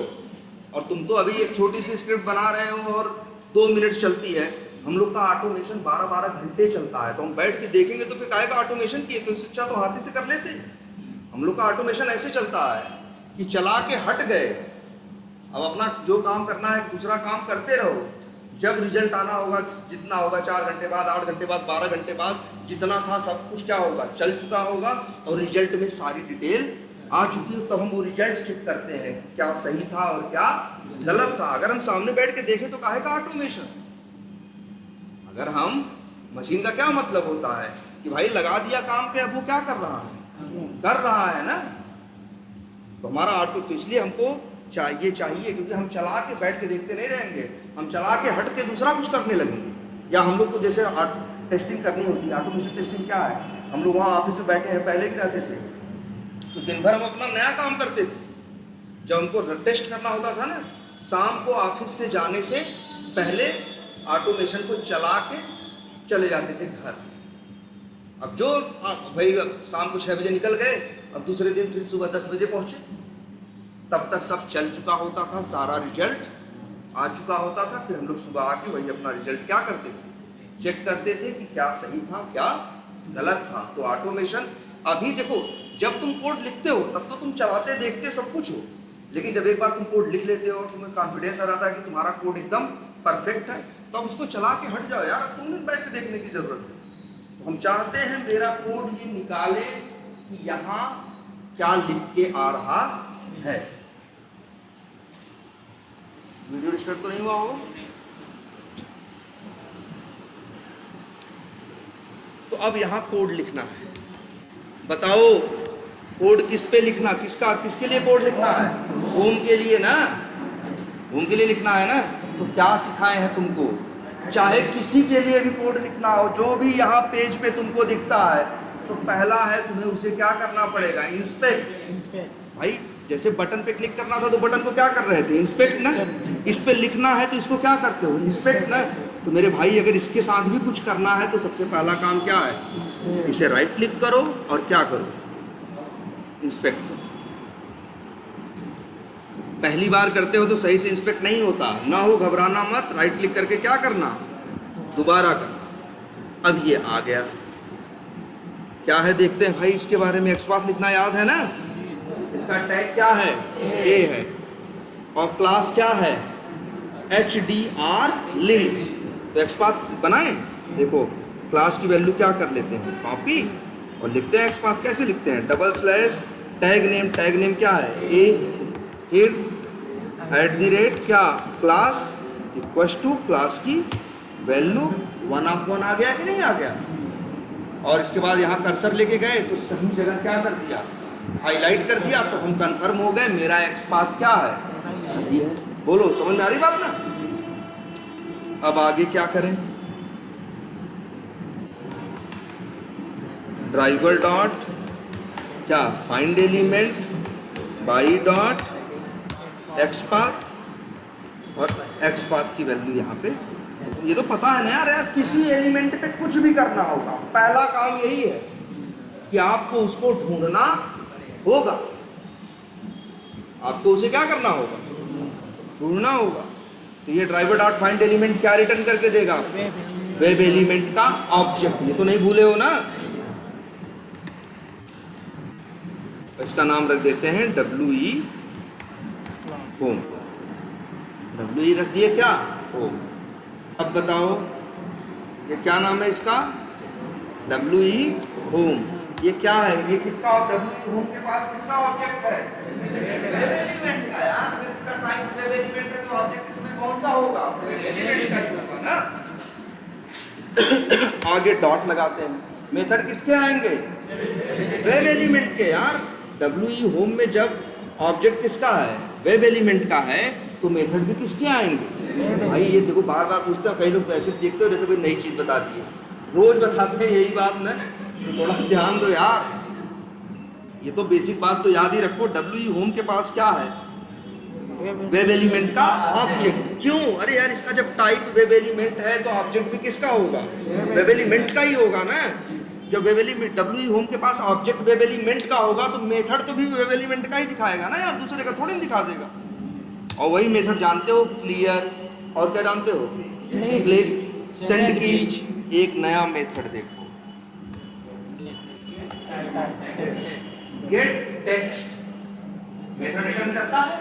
और तुम तो अभी एक छोटी सी स्क्रिप्ट बना रहे हो और 2 मिनट चलती है, हम लोग का ऑटोमेशन 12-12 घंटे चलता है। तो हम बैठ के देखेंगे तो फिर काहे का ऑटोमेशन किए, तो इससे अच्छा तो हाथ से कर लेते। हम लोग का ऑटोमेशन ऐसे चलता है कि चला के हट गए, अब अपना जो काम करना है दूसरा काम करते रहो। जब रिजल्ट आना होगा, जितना होगा 4 घंटे बाद, 8 घंटे बाद, 12 घंटे बाद, जितना था सब कुछ क्या होगा, चल चुका होगा और रिजल्ट में सारी डिटेल आ चुकी है। तब हम वो रिजल्ट चेक करते हैं कि क्या सही था और क्या गलत था। अगर हम सामने बैठ के देखें तो काहे का ऑटोमेशन। अगर हम, मशीन का क्या मतलब होता है कि भाई लगा दिया काम पे, अब वो क्या कर रहा है ना। तो हमारा ऑटो, तो इसलिए हमको चाहिए क्योंकि हम चला के बैठ के देखते नहीं रहेंगे, हम चला के हट के दूसरा कुछ करने लगेंगे। या हम लोग को जैसे टेस्टिंग करनी होती है, ऑटोमेशन टेस्टिंग क्या है, हम लोग वहाँ ऑफिस में बैठे हैं, पहले भी रहते थे तो दिन भर हम अपना नया काम करते थे। जब हमको टेस्ट करना होता था ना, शाम को ऑफिस से जाने से पहले ऑटोमेशन को चला के चले जाते थे घर। अब जो भाई शाम को 6 बजे निकल गए, अब दूसरे दिन फिर सुबह 10 बजे पहुंचे, तब तक सब चल चुका होता था, सारा रिजल्ट आ चुका होता था। फिर हम लोग सुबह आके वही अपना रिजल्ट क्या करते थे, चेक करते थे कि क्या सही था क्या गलत था। तो ऑटोमेशन, अभी देखो जब तुम कोड लिखते हो तब तो तुम चलाते देखते सब कुछ हो, लेकिन जब एक बार तुम कोड लिख लेते हो और तुम्हें कॉन्फिडेंस आ जाता है कि तुम्हारा कोड एकदम परफेक्ट है, तो अब उसको चला के हट जाओ यार, तुम नहीं बैठ के देखने की जरूरत है। तो हम चाहते हैं मेरा कोड ये निकाले कि यहाँ क्या लिख के आ रहा है। वीडियो डिस्टर्ब तो नहीं हुआ होगा। तो अब यहाँ कोड लिखना है, बताओ कोड किस पे लिखना, किसके लिए कोड लिखना है, होम के लिए ना, होम के लिए लिखना है ना। तो क्या सिखाए हैं तुमको, चाहे किसी के लिए भी कोड लिखना हो, जो भी यहाँ पेज पे तुमको दिखता है तो पहला है तुम्हें उसे क्या करना पड़ेगा, इंस्पेक्ट। भाई जैसे बटन पे क्लिक करना था तो बटन को क्या कर रहे थे, इंस्पेक्ट ना। इस पे लिखना है तो इसको क्या करते हो, इंस्पेक्ट ना। तो मेरे भाई अगर इसके साथ भी कुछ करना है तो सबसे पहला काम क्या है, इसे राइट क्लिक करो और क्या करो, इंस्पेक्ट करो। पहली बार करते हो तो सही से इंस्पेक्ट नहीं होता, ना हो घबराना मत, राइट क्लिक करके क्या करना, दोबारा करना। अब ये आ गया, क्या है देखते हैं भाई इसके बारे में। एक्सपाथ लिखना याद है ना, इसका टैग क्या है, ए है, और क्लास क्या है, HDR लिंक। तो एक्सपाथ बनाएं, देखो क्लास की वैल्यू क्या कर लेते हैं, कॉपी, और लिखते हैं एक्सपाथ। कैसे लिखते हैं, डबल स्लैश टैग नेम क्या है, ए, फिर @ क्या, क्लास इक्वल्स टू क्लास की वैल्यू 1/1 आ गया कि नहीं आ गया। और इसके बाद यहाँ कर्सर लेके गए तो सही जगह क्या कर दिया, हाईलाइट कर दिया, तो हम कंफर्म हो गए मेरा एक्सपाथ क्या है, सही है। बोलो समझ में आ रही बात ना। अब आगे क्या करें, ड्राइवर डॉट क्या, find element by dot XPath, और एक्सपाथ की वैल्यू यहाँ पे। ये तो पता है ना यार, किसी एलिमेंट पे कुछ भी करना होगा, पहला काम यही है कि आपको उसको ढूंढना होगा, आपको उसे क्या करना होगा, ढूंढना होगा। तो ये ड्राइवर डॉट फाइंड एलिमेंट क्या रिटर्न करके देगा, वेब एलिमेंट का ऑब्जेक्ट। ये तो नहीं भूले हो ना। इसका नाम रख देते हैं WE होम। WE रख दिए क्या, होम। अब बताओ ये क्या नाम है इसका, WE होम। ये क्या है, ये किसका, WE होम के पास किसका ऑब्जेक्ट है, वेब एलिमेंट का। यार अगर इसका टाइप वेब एलिमेंट है तो ऑब्जेक्ट इसमें कौन सा होगा, वेब एलिमेंट का ही होगा ना। आगे डॉट लगाते हैं, मेथड किसके आएंगे, वेब एलिमेंट के। यार WE होम में जब ऑब्जेक्ट किसका है, वेब एलिमेंट का है, तो मेथड भी किसके आएंगे। भाई ये देखो बार बार पूछते हो, कई लोग ऐसे देखते हो जैसे कोई नई चीज बता दी है, रोज बताते हैं यही बात ना, तो थोड़ा ध्यान दो यार। ये तो बेसिक बात तो याद ही रखो, WE होम के पास क्या है, वेब एलिमेंट का ऑब्जेक्ट। क्यों, अरे यार इसका जब टाइप वेब एलिमेंट है तो ऑब्जेक्ट भी किसका होगा, वेब एलिमेंट का ही होगा ना। जब वेब एलिमेंट WE होम के पास ऑब्जेक्ट वेब एलिमेंट का होगा तो मेथड तो भी वेब एलिमेंट का ही दिखाएगा ना यार, दूसरे का थोड़ी दिखा देगा। और वही मेथड जानते हो, क्लियर, और क्या जानते हो, क्लिक, सेंड कीज। एक नया मेथड देखो, गेट टेक्स्ट। मेथड रिटर्न करता है,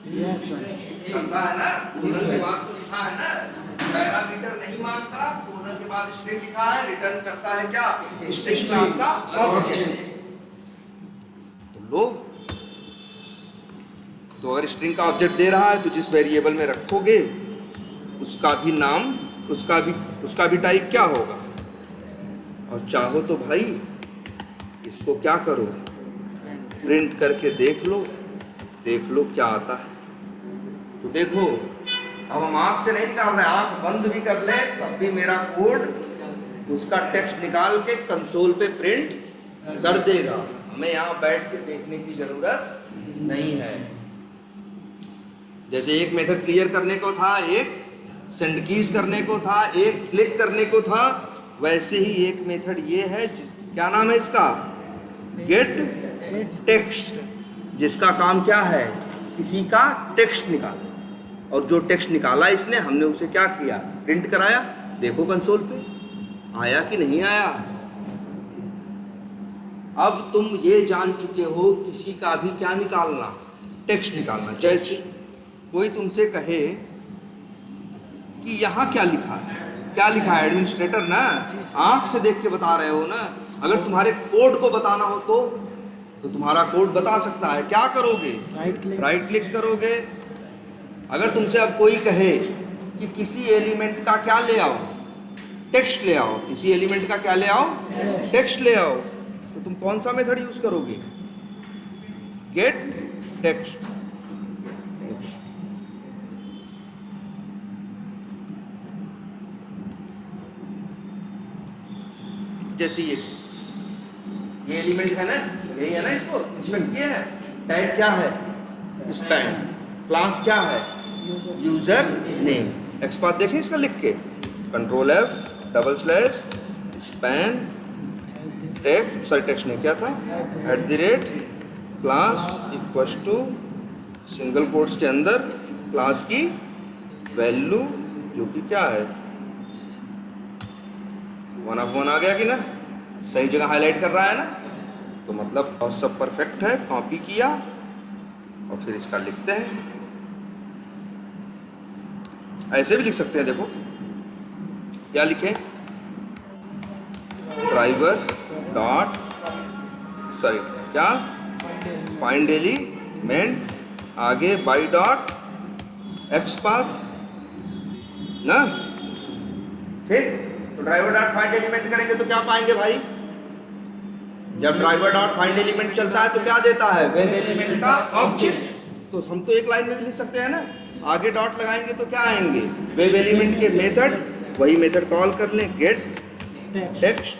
करता है ना, कोलन के बाद तो लिखा है ना, पैरामीटर नहीं मांगता, कोलन के बाद स्ट्रिंग लिखा है, रिटर्न करता है क्या, स्ट्रिंग क्लास का ऑब्जेक्ट। तो लो, तो अगर स्ट्रिंग का ऑब्जेक्ट दे रहा है तो जिस वेरिएबल में रखोगे उसका भी नाम, उसका भी टाइप क्या होगा। और चाहो तो भाई इसको क्या करो, प्रिंट करके देख लो क्या आता है। तो देखो अब हम आँख से नहीं निकाल रहे, आँख बंद भी कर ले तब भी मेरा कोड उसका टेक्स्ट निकाल के कंसोल पे प्रिंट कर देगा। हमें यहाँ बैठ के देखने की जरूरत नहीं है। जैसे एक मेथड क्लियर करने को था, एक सेंड कीज करने को था, एक क्लिक करने को था, वैसे ही एक मेथड ये है, क्या नाम है इसका, गेट टेक्स्ट, जिसका काम क्या है, किसी का टेक्स्ट निकालना। और जो टेक्स्ट निकाला इसने, हमने उसे क्या किया, प्रिंट कराया। देखो कंसोल पे आया कि नहीं आया। अब तुम ये जान चुके हो किसी का भी क्या निकालना, टेक्स्ट निकालना। जैसे कोई तुमसे कहे कि यहाँ क्या लिखा है, क्या लिखा है, एडमिनिस्ट्रेटर ना, आंख से देख के बता रहे हो ना। अगर तुम्हारे कोड को बताना हो तो तुम्हारा कोड बता सकता है, क्या करोगे, राइट क्लिक करोगे। अगर तुमसे अब कोई कहे कि किसी एलिमेंट का क्या ले आओ, टेक्स्ट ले आओ, किसी एलिमेंट का क्या ले आओ, टेक्स्ट ले आओ, तो तुम कौन सा मेथड यूज करोगे, गेट टेक्स्ट। जैसे ये ये एलिमेंट है ना, यही है ना, इसको इंस्पेक्ट किया है। टाइप क्या है? स्पैन। क्लास क्या है? User name. एक्सपाथ देखें इसका लिख के, control F double slash span text नहीं क्या था, @ class equals to single quotes के अंदर क्लास की वैल्यू जो कि क्या है 1/1 आ गया कि ना, सही जगह हाईलाइट कर रहा है ना, तो मतलब और सब परफेक्ट है। कॉपी किया और फिर इसका लिखते हैं, ऐसे भी लिख सकते हैं। देखो क्या लिखें, ड्राइवर डॉट सॉरी क्या फाइंड एलिमेंट आगे बाई डॉट एक्सपाथ ना, ठीक। तो ड्राइवर डॉट फाइंड एलिमेंट करेंगे तो क्या पाएंगे भाई, जब ड्राइवर डॉट फाइंड एलिमेंट चलता है तो क्या देता है, वेब एलिमेंट का ऑब्जेक्ट। तो हम तो एक लाइन में भी लिख सकते हैं ना, आगे डॉट लगाएंगे तो क्या आएंगे, वेब एलिमेंट के मेथड, वही मेथड कॉल कर लें गेट टेक्स्ट,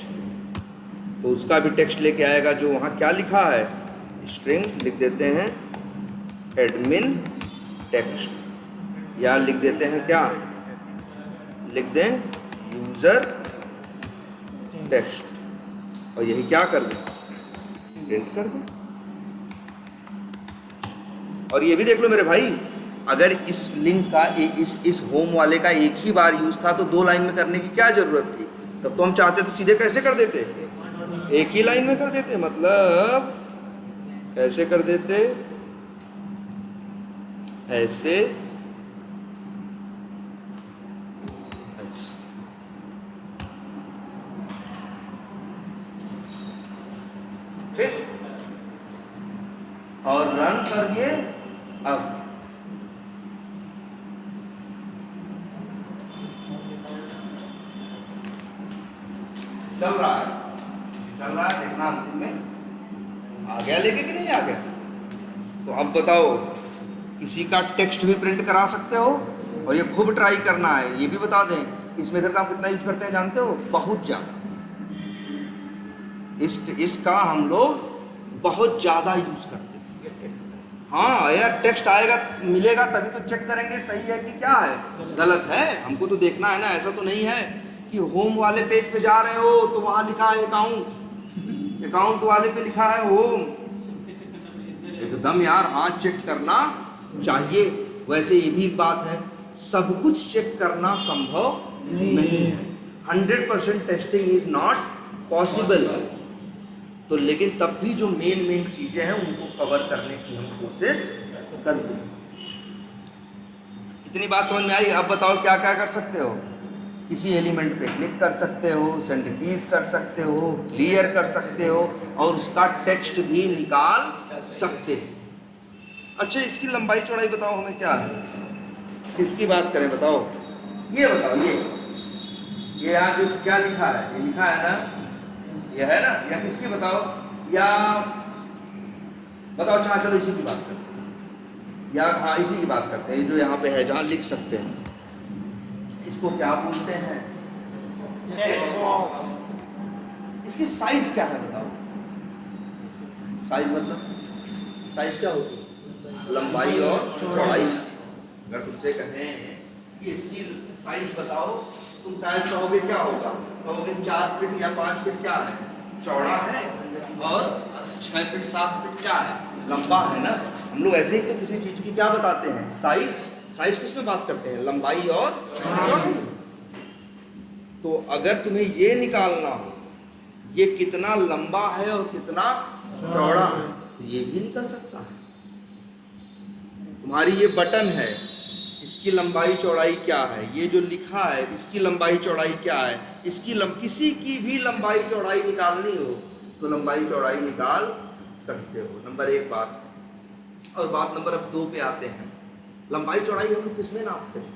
तो उसका भी टेक्स्ट लेके आएगा जो वहाँ क्या लिखा है, स्ट्रिंग लिख देते हैं एडमिन टेक्स्ट, या लिख देते हैं क्या, लिख दें यूजर टेक्स्ट, और यही क्या कर दें, प्रिंट कर दें। और ये भी देख लो मेरे भाई, अगर इस लिंक का इस होम वाले का एक ही बार यूज था तो 2 लाइन में करने की क्या जरूरत थी, तब तो हम चाहते तो सीधे कैसे कर देते, एक ही लाइन में कर देते, मतलब कैसे कर देते, ऐसे ठीक, और रन करिए। अब चल रहा है देखना अंतिम में आ गया लेके कि नहीं आ गया। तो अब बताओ, किसी का टेक्स्ट भी प्रिंट करा सकते हो, और ये खूब ट्राई करना है। ये भी बता दें इस मेथड का हम कितना यूज करते हैं जानते हो, बहुत ज़्यादा। इसका हम लोग बहुत ज़्यादा यूज करते हैं। हाँ यार, टेक्स्ट आएगा मिलेगा तभी तो चेक करेंगे सही है कि क्या है, गलत है, हमको तो देखना है ना। ऐसा तो नहीं है कि होम वाले पेज पे जा रहे हो तो वहाँ लिखा है अकाउंट वाले पे लिखा है होम। एकदम यार हाथ चेक करना चाहिए। वैसे ये भी एक बात है, सब कुछ चेक करना संभव नहीं है, 100% टेस्टिंग इज नॉट पॉसिबल। तो लेकिन तब भी जो मेन चीजें हैं उनको कवर करने की हम कोशिश करते हैं। इतनी बात समझ में आई। अब बताओ क्या क्या कर सकते हो, किसी एलिमेंट पे क्लिक कर सकते हो, सेंड कीज कर सकते हो, क्लियर कर सकते हो, और उसका टेक्स्ट भी निकाल सकते हो। अच्छा, इसकी लंबाई चौड़ाई बताओ हमें क्या है, किसकी बात करें बताओ, ये बताओ, ये यहाँ जो क्या लिखा है, ये लिखा है ना, ये है ना, या किसकी बताओ, या बताओ, अच्छा चलो इसी की बात करते हैं, या हाँ इसी की बात करते हैं, जो यहाँ पे है जहाँ लिख सकते हैं, इसको क्या बोलते हैं, इसकी साइज क्या है बताओ, साइज मतलब साइज क्या होती है, लंबाई और चौड़ाई। अगर तुमसे कहें कि इसकी साइज बताओ, तुम शायद कहोगे क्या होगा, कहोगे 4 फीट या 5 फीट क्या है, चौड़ा है, और 6 फीट 7 फीट क्या है, लंबा है ना। हम लोग ऐसे ही तो किसी चीज की क्या बताते हैं, साइज किस में बात करते हैं, लंबाई और चौड़ाई। तो अगर तुम्हें ये निकालना हो ये कितना लंबा है और कितना चौड़ा है, तो ये भी निकल सकता है। तुम्हारी ये बटन है, इसकी लंबाई चौड़ाई क्या है, ये जो लिखा है इसकी लंबाई चौड़ाई क्या है, किसी की भी लंबाई चौड़ाई निकालनी हो तो लंबाई चौड़ाई निकाल सकते हो। नंबर 1 बात। और बात नंबर 2 पे आते हैं, लंबाई चौड़ाई हम लोग किसमें नापते हैं,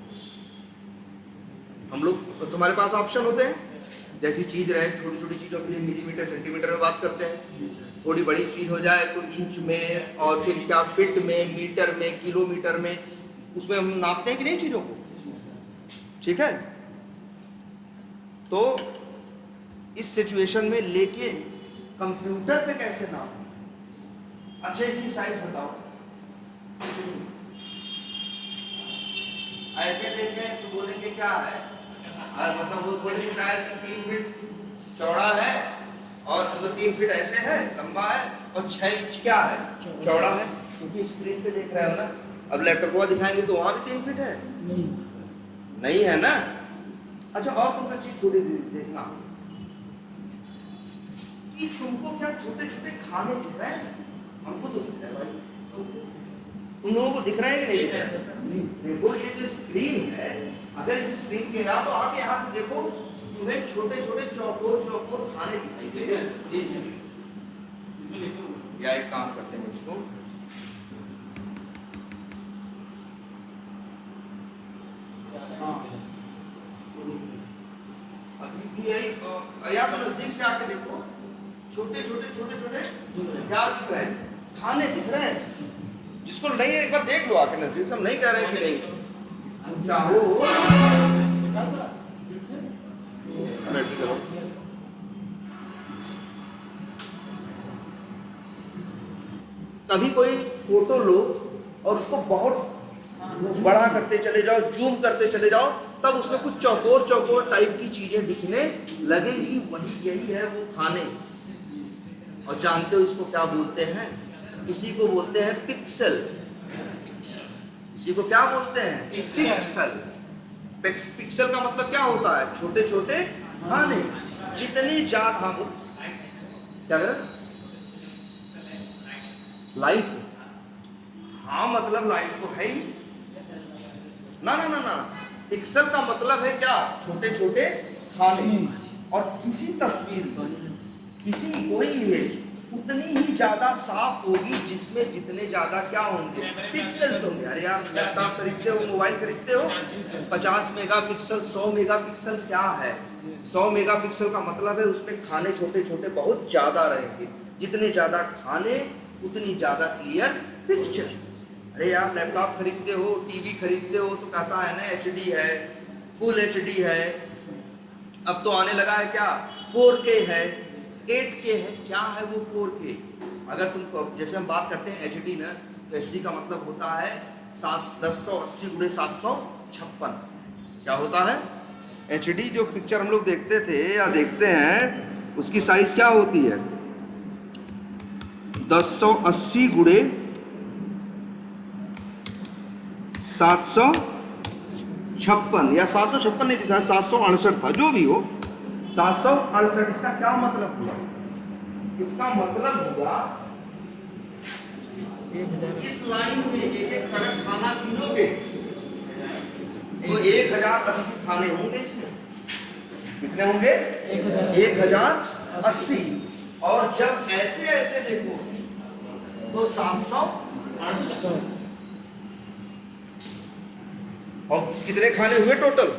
हम लोग, तुम्हारे पास ऑप्शन होते हैं, जैसी चीज रहे, छोटी छोटी चीजों के लिए मिलीमीटर सेंटीमीटर में बात करते हैं, थोड़ी बड़ी चीज हो जाए तो इंच में, और फिर क्या फीट में, मीटर में, किलोमीटर में, उसमें हम नापते हैं कि नहीं चीजों को, ठीक है। तो इस सिचुएशन में लेके कंप्यूटर पे कैसे नाप? अच्छा इसकी साइज बताओ। ऐसे देखें तो बोलेंगे क्या है, और मतलब वो बोलेंगे शायद कि 3 फीट चौड़ा है और मतलब 3 फीट ऐसे है लंबा है और 6 इंच क्या है चौड़ा है, क्योंकि स्क्रीन पे देख रहे हो ना। अब लैपटॉप को दिखाएंगे तो वहां भी 3 फीट है, नहीं है ना। अच्छा और तुमको चीज छोटी देखना कि तुमको क्या छोटे छोटे खाने दिख रहे हैं? हमको तो दिख रहा है भाई, तुम लोगों को दिख रहा है कि नहीं दिख रहा है? देखो ये जो स्क्रीन है, अगर इस स्क्रीन के यहाँ तो आप यहाँ से देखो, तुम्हें छोटे छोटे चौकोर चौकोर खाने दिखाई देंगे। या एक काम करते हैं इसको, या तो नजदीक से आके देखो, छोटे छोटे क्या दिख रहे हैं? खाने दिख रहे हैं। जिसको नहीं है एक बार देख लो आके नजदीक से, हम नहीं कह रहे हैं कि नहीं चाहो। कभी कोई फोटो लो और उसको बहुत बड़ा करते चले जाओ, जूम करते चले जाओ, तब उसमें कुछ चौकोर चौकोर टाइप की चीजें दिखने लगेगी, वही यही है वो खाने। और जानते हो इसको क्या बोलते हैं? इसी को बोलते हैं पिक्सल। इसी को क्या बोलते हैं? पिक्सल। पिक्सल का मतलब क्या होता है? छोटे छोटे खाने। जितनी ज्यादा, हाँ बोल क्या कर लाइट, हाँ मतलब लाइट तो है ही ना ना ना ना। पिक्सल का मतलब है क्या? छोटे छोटे खाने। और किसी तस्वीर किसी कोई इमेज उतनी ही ज्यादा साफ होगी जिसमें जितने ज्यादा क्या होंगे? पिक्सेल्स होंगे। अरे यार लैपटॉप खरीदते हो, मोबाइल खरीदते हो, 50 मेगापिक्सल 100 मेगापिक्सल क्या है? 100 मेगापिक्सल का मतलब है उसमें खाने छोटे छोटे बहुत ज्यादा रहेंगे। जितने ज्यादा खाने उतनी ज्यादा क्लियर पिक्चर। अरे यार लैपटॉप खरीदते हो, टीवी खरीदते हो तो कहता है ना HD है, फुल HD है। अब तो आने लगा है क्या? 4K है, 8K है। क्या है वो 4K? अगर तुमको जैसे हम बात करते हैं HD ना, तो HD का मतलब होता है 1080 × 756। क्या होता है? HD जो पिक्चर हम लोग देखते थे या देखते हैं उसकी साइज क्या होती है? 1080 × 756 या 756 नहीं थी, 768 था, जो भी हो 768। इसका क्या मतलब हुआ? इसका मतलब हुआ इस लाइन में एक एक अगर खाना गिनोगे तो 1080 खाने होंगे इसमें। कितने होंगे? 1080। और जब ऐसे ऐसे देखो तो 768। और कितने खाने हुए टोटल?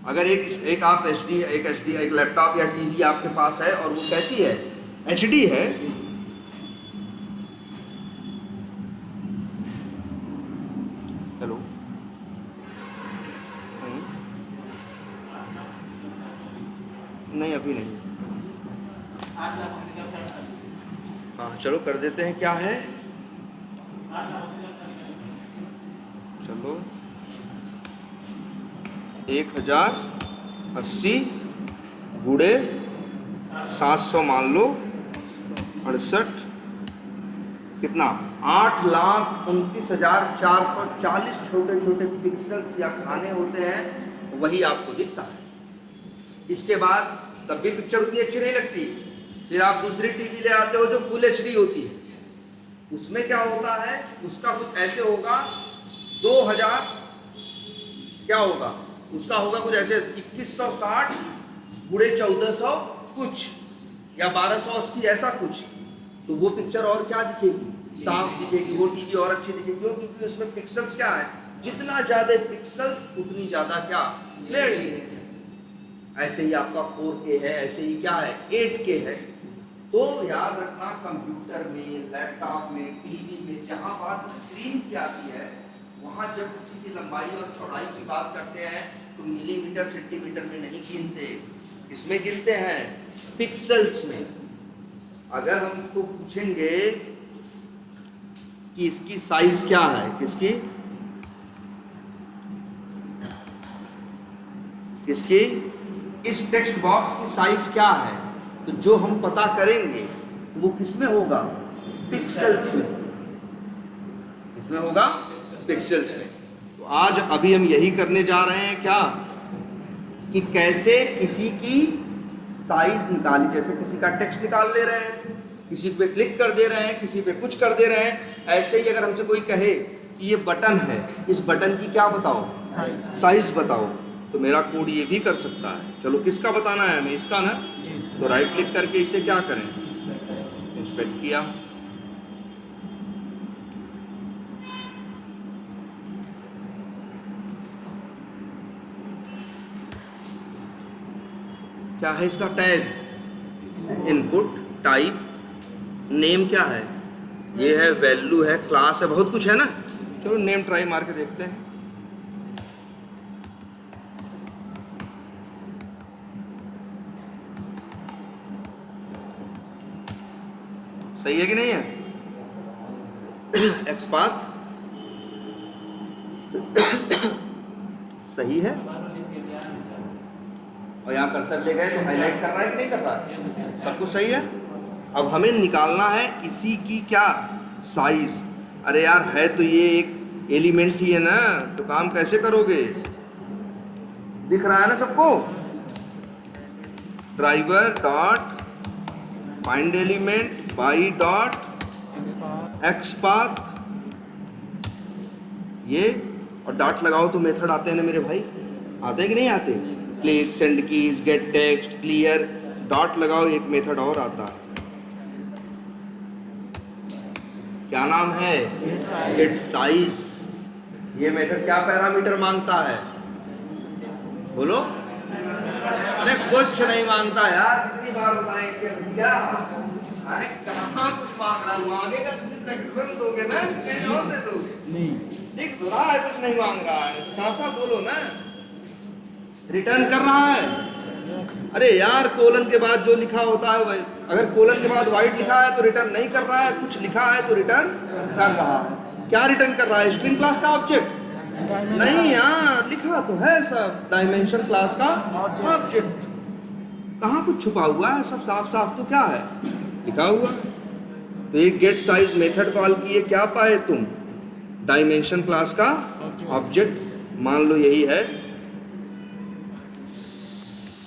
अगर एक आप एक लैपटॉप या टीवी आपके पास है और वो कैसी है? HD है, हेलो नहीं अभी नहीं, हाँ चलो कर देते हैं। क्या है? चलो 1080 × 700 मान लो 68 कितना? 8,29,440 छोटे छोटे पिक्सल्स या खाने होते हैं, वही आपको दिखता है। इसके बाद तब भी पिक्चर उतनी अच्छी नहीं लगती। फिर आप दूसरी टीवी ले आते हो जो फुल HD होती है, उसमें क्या होता है? उसका कुछ ऐसे होगा 2000 क्या होगा? उसका होगा कुछ ऐसे 2160 × 1400 कुछ या 1280 ऐसा कुछ। तो वो पिक्चर और क्या दिखेगी? साफ दिखेगी, वो टीवी और अच्छी दिखेगी। क्यों? क्योंकि उसमें पिक्सल्स क्या है? जितना ज्यादा पिक्सल्स उतनी ज्यादा क्या? क्लियरिटी है। ऐसे ही आपका 4K है, ऐसे ही क्या है? 8K है। तो याद रखना कंप्यूटर में, लैपटॉप में, टीवी में जहां बात स्क्रीन की आती है, वहां जब किसी की लंबाई और चौड़ाई की बात करते हैं तो मिलीमीटर सेंटीमीटर में नहीं गिनते। किसमें गिनते हैं? पिक्सल्स में। अगर हम इसको पूछेंगे कि इसकी साइज क्या है, किसकी इस टेक्स्ट बॉक्स की साइज क्या है, तो जो हम पता करेंगे तो वो किसमें होगा, पिक्सेल्स में। किसमें होगा, पिक्सेल्स में। तो आज अभी हम यही करने जा रहे हैं क्या, कि कैसे किसी की साइज निकाली, जैसे किसी का टेक्स्ट निकाल ले रहे हैं, किसी पे क्लिक कर दे रहे हैं, किसी पे कुछ कर दे रहे हैं। ऐसे ही अगर हमसे कोई कहे कि ये बटन है, इस बटन की क्या बताओ, साइज बताओ, तो मेरा कोड ये भी कर सकता है। चलो किसका बताना है हमें, इसका ना। तो राइट क्लिक करके इसे क्या करें, इंस्पेक्ट किया। क्या है इसका टैग, इनपुट, टाइप, नेम क्या है, ये है, वैल्यू है, क्लास है, बहुत कुछ है ना। चलो नेम ट्राई मार के देखते हैं। सही है कि नहीं है, एक्सपाथ सही है। और यहाँ कर्सर ले गए तो हाईलाइट कर रहा है कि नहीं कर रहा है, सब कुछ सही है। अब हमें निकालना है इसी की क्या, साइज। अरे यार है तो ये एक एलिमेंट ही है ना, तो काम कैसे करोगे, दिख रहा है ना सबको। Driver dot find element by dot XPath, ये और डॉट लगाओ तो मेथड आते हैं ना मेरे भाई, आते हैं कि नहीं आते। Click, send keys, gate text, clear, dot लगाओ, एक मेथड और आता है, क्या नाम है, गेट साइज। ये मेथड क्या पैरामीटर मांगता है, बोलो। अरे कुछ नहीं मांगता यार, कितनी बार बताएं क्या दिया, कहाँ कुछ मांग रहा, मांगेगा तो सिर्फ ब्रैकेट में दोगे ना, कहीं और दे दोगे, नहीं दिख तो रहा है कुछ नहीं मांग रहा है, तो साफ साफ बोलो ना। रिटर्न कर रहा है, अरे यार कोलन के बाद जो लिखा होता है वही, अगर कोलन के बाद वाइट लिखा है तो रिटर्न नहीं कर रहा है, कुछ लिखा है तो रिटर्न कर रहा है। क्या रिटर्न कर रहा है, स्ट्रिंग क्लास का ऑब्जेक्ट नहीं यार, लिखा तो है सब डायमेंशन क्लास का ऑब्जेक्ट, कहाँ कुछ छुपा हुआ है, सब साफ साफ तो क्या है लिखा हुआ है। तो एक गेट साइज मेथड कॉल किए, क्या पाए तुम, डायमेंशन क्लास का ऑब्जेक्ट। मान लो यही है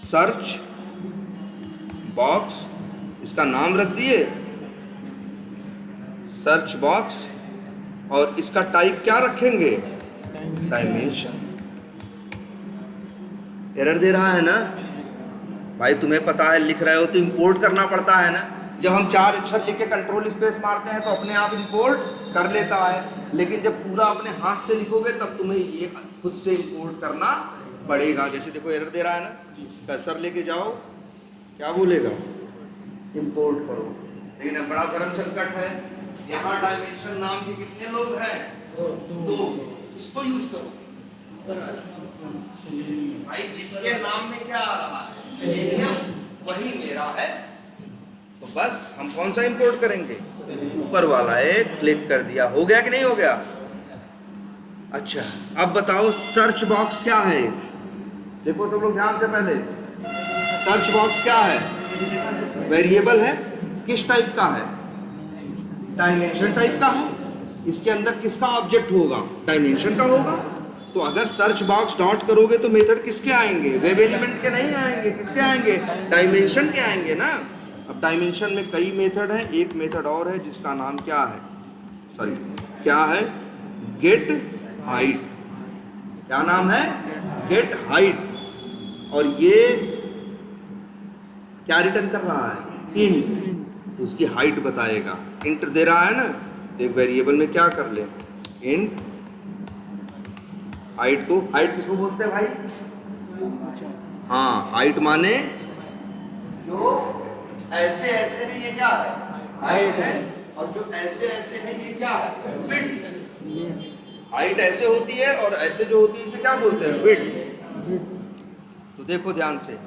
सर्च बॉक्स, इसका नाम रख दिए सर्च बॉक्स, और इसका टाइप क्या रखेंगे, डायमेंशन। एरर दे रहा है ना भाई, तुम्हें पता है लिख रहे हो तो इंपोर्ट करना पड़ता है ना। जब हम 4 अक्षर लिख के कंट्रोल स्पेस मारते हैं तो अपने आप इंपोर्ट कर लेता है, लेकिन जब पूरा अपने हाथ से लिखोगे तब तुम्हें ये खुद से इंपोर्ट करना पड़ेगा। जैसे देखो एरर दे रहा है ना, कर्सर लेके जाओ, क्या बोलेगा, इंपोर्ट करो। लेकिन अब बड़ा धर्म संकट है, यहाँ डायमेंशन नाम के कितने लोग हैं, 2, इसको यूज करो भाई, जिसके नाम में क्या आ रहा है, सेलेनियम, वही मेरा है। तो बस हम कौन सा इंपोर्ट करेंगे, ऊपर वाला है, क्लिक कर दिया, हो गया कि नहीं हो गया। अच्छा अब बताओ सर्च बॉक्स क्या है, देखो सब लोग ध्यान से, पहले सर्च बॉक्स क्या है, वेरिएबल है, किस टाइप का है, डायमेंशन टाइप का है। इसके अंदर किसका ऑब्जेक्ट होगा, डायमेंशन का होगा। तो अगर सर्च बॉक्स डॉट करोगे तो मेथड किसके आएंगे, वेब एलिमेंट के नहीं आएंगे, किसके आएंगे, डायमेंशन के आएंगे ना। अब डायमेंशन में कई मेथड है, एक मेथड और है जिसका नाम क्या है, सॉरी क्या है, गेट हाइट। क्या नाम है, गेट हाइट। और ये क्या रिटर्न कर रहा है, इंट, तो उसकी हाइट बताएगा। इंट दे रहा है ना, तो एक वेरिएबल में क्या कर ले, इंट हाइट को, हाइट किसको बोलते हैं भाई, हाँ हाइट माने जो ऐसे ऐसे में ये क्या है, हाइट है, और जो ऐसे ऐसे में ये क्या है, विड्थ है। हाइट ऐसे होती है और ऐसे जो होती है इसे क्या बोलते हैं, विड्थ। तो देखो ध्यान से,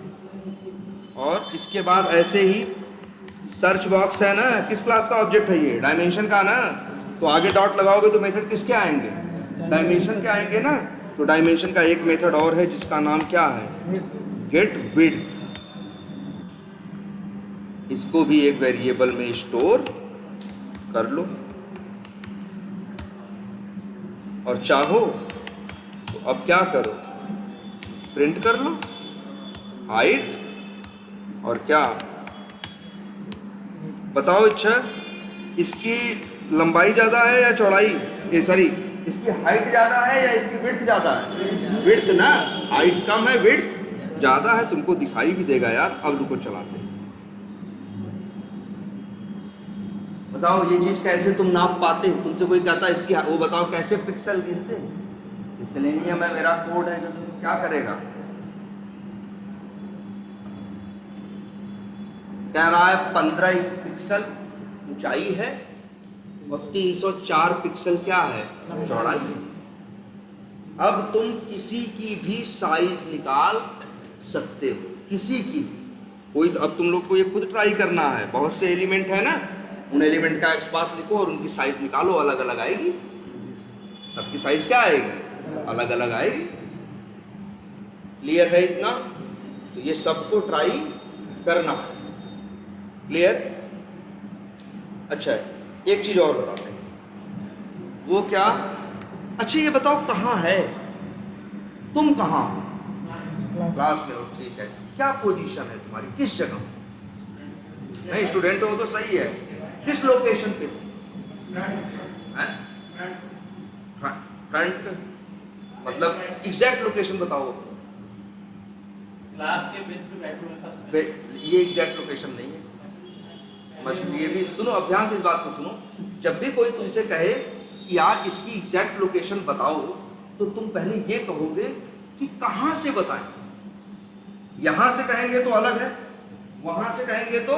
और इसके बाद ऐसे ही सर्च बॉक्स है ना, किस क्लास का ऑब्जेक्ट है ये? डायमेंशन का ना। तो आगे डॉट लगाओगे तो मेथड किसके आएंगे? डायमेंशन के आएंगे ना। तो डायमेंशन का एक मेथड और है जिसका नाम क्या है? Get width. इसको भी एक वेरिएबल में स्टोर कर लो, और चाहो तो अब क्या करो, प्रिंट कर लो हाइट और क्या बताओ इच्छा, इसकी लंबाई ज़्यादा है या चौड़ाई, सॉरी इसकी हाइट ज़्यादा है या इसकी विड्थ ज़्यादा है? विड्थ ना, हाइट कम है विड्थ ज़्यादा है, तुमको दिखाई भी देगा यार। अब रुको चलाते हैं, बताओ ये चीज़ कैसे तुम नाप पाते हो? तुमसे कोई कहता है इसकी वो बताओ कैसे पिक्सल गिनते हैं? सेलेनियम है, मेरा कोड है, जो तुम क्या करेगा? कह रहा है 15 पिक्सल ऊंचाई है और 304 पिक्सल क्या है? चौड़ाई है। अब तुम किसी की भी साइज निकाल सकते हो, किसी की भी। कोई अब तुम लोग को ये खुद ट्राई करना है, बहुत से एलिमेंट है ना, उन एलिमेंट का एक्स पाथ लिखो और उनकी साइज निकालो, अलग अलग आएगी। सबकी साइज क्या आएगी? अलग अलग आएगी। क्लियर है इतना? तो ये सबको ट्राई करना है। क्लियर? अच्छा है, एक चीज और बताते हैं। वो क्या? अच्छा ये बताओ कहाँ है तुम? कहाँ हो? क्लास में हो, ठीक है। क्या पोजीशन है तुम्हारी, किस जगह? नहीं स्टूडेंट हो तो सही है, किस लोकेशन पे? फ्रंट मतलब एग्जैक्ट लोकेशन बताओ। क्लास के बेंच पे बैठे हुए फर्स्ट। ये एग्जैक्ट लोकेशन नहीं है। ये भी सुनो, अब ध्यान से इस बात को सुनो। जब भी कोई तुमसे कहे कि यार इसकी एग्जैक्ट लोकेशन बताओ, तो तुम पहले ये कहोगे कि कहाँ से बताएं। यहाँ से कहेंगे तो अलग है, वहां से कहेंगे तो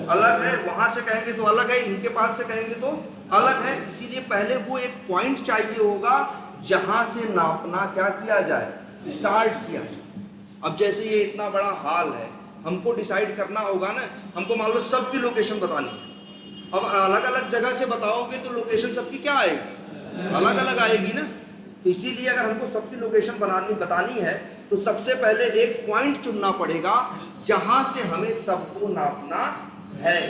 अलग है, वहां से कहेंगे तो अलग है, इनके पास से कहेंगे तो अलग है। इसीलिए पहले वो एक पॉइंट चाहिए होगा जहां से नापना क्या किया जाए, स्टार्ट किया जाए। अब जैसे ये इतना बड़ा हॉल है, हमको डिसाइड करना होगा ना, हमको मान लो सबकी लोकेशन बतानी है। अब अलग अलग जगह से बताओगे तो लोकेशन सबकी क्या आएगी? अलग अलग आएगी ना। तो इसीलिए अगर हमको सबकी लोकेशन बतानी है तो सबसे पहले एक पॉइंट चुनना पड़ेगा जहां से हमें सबको नापना है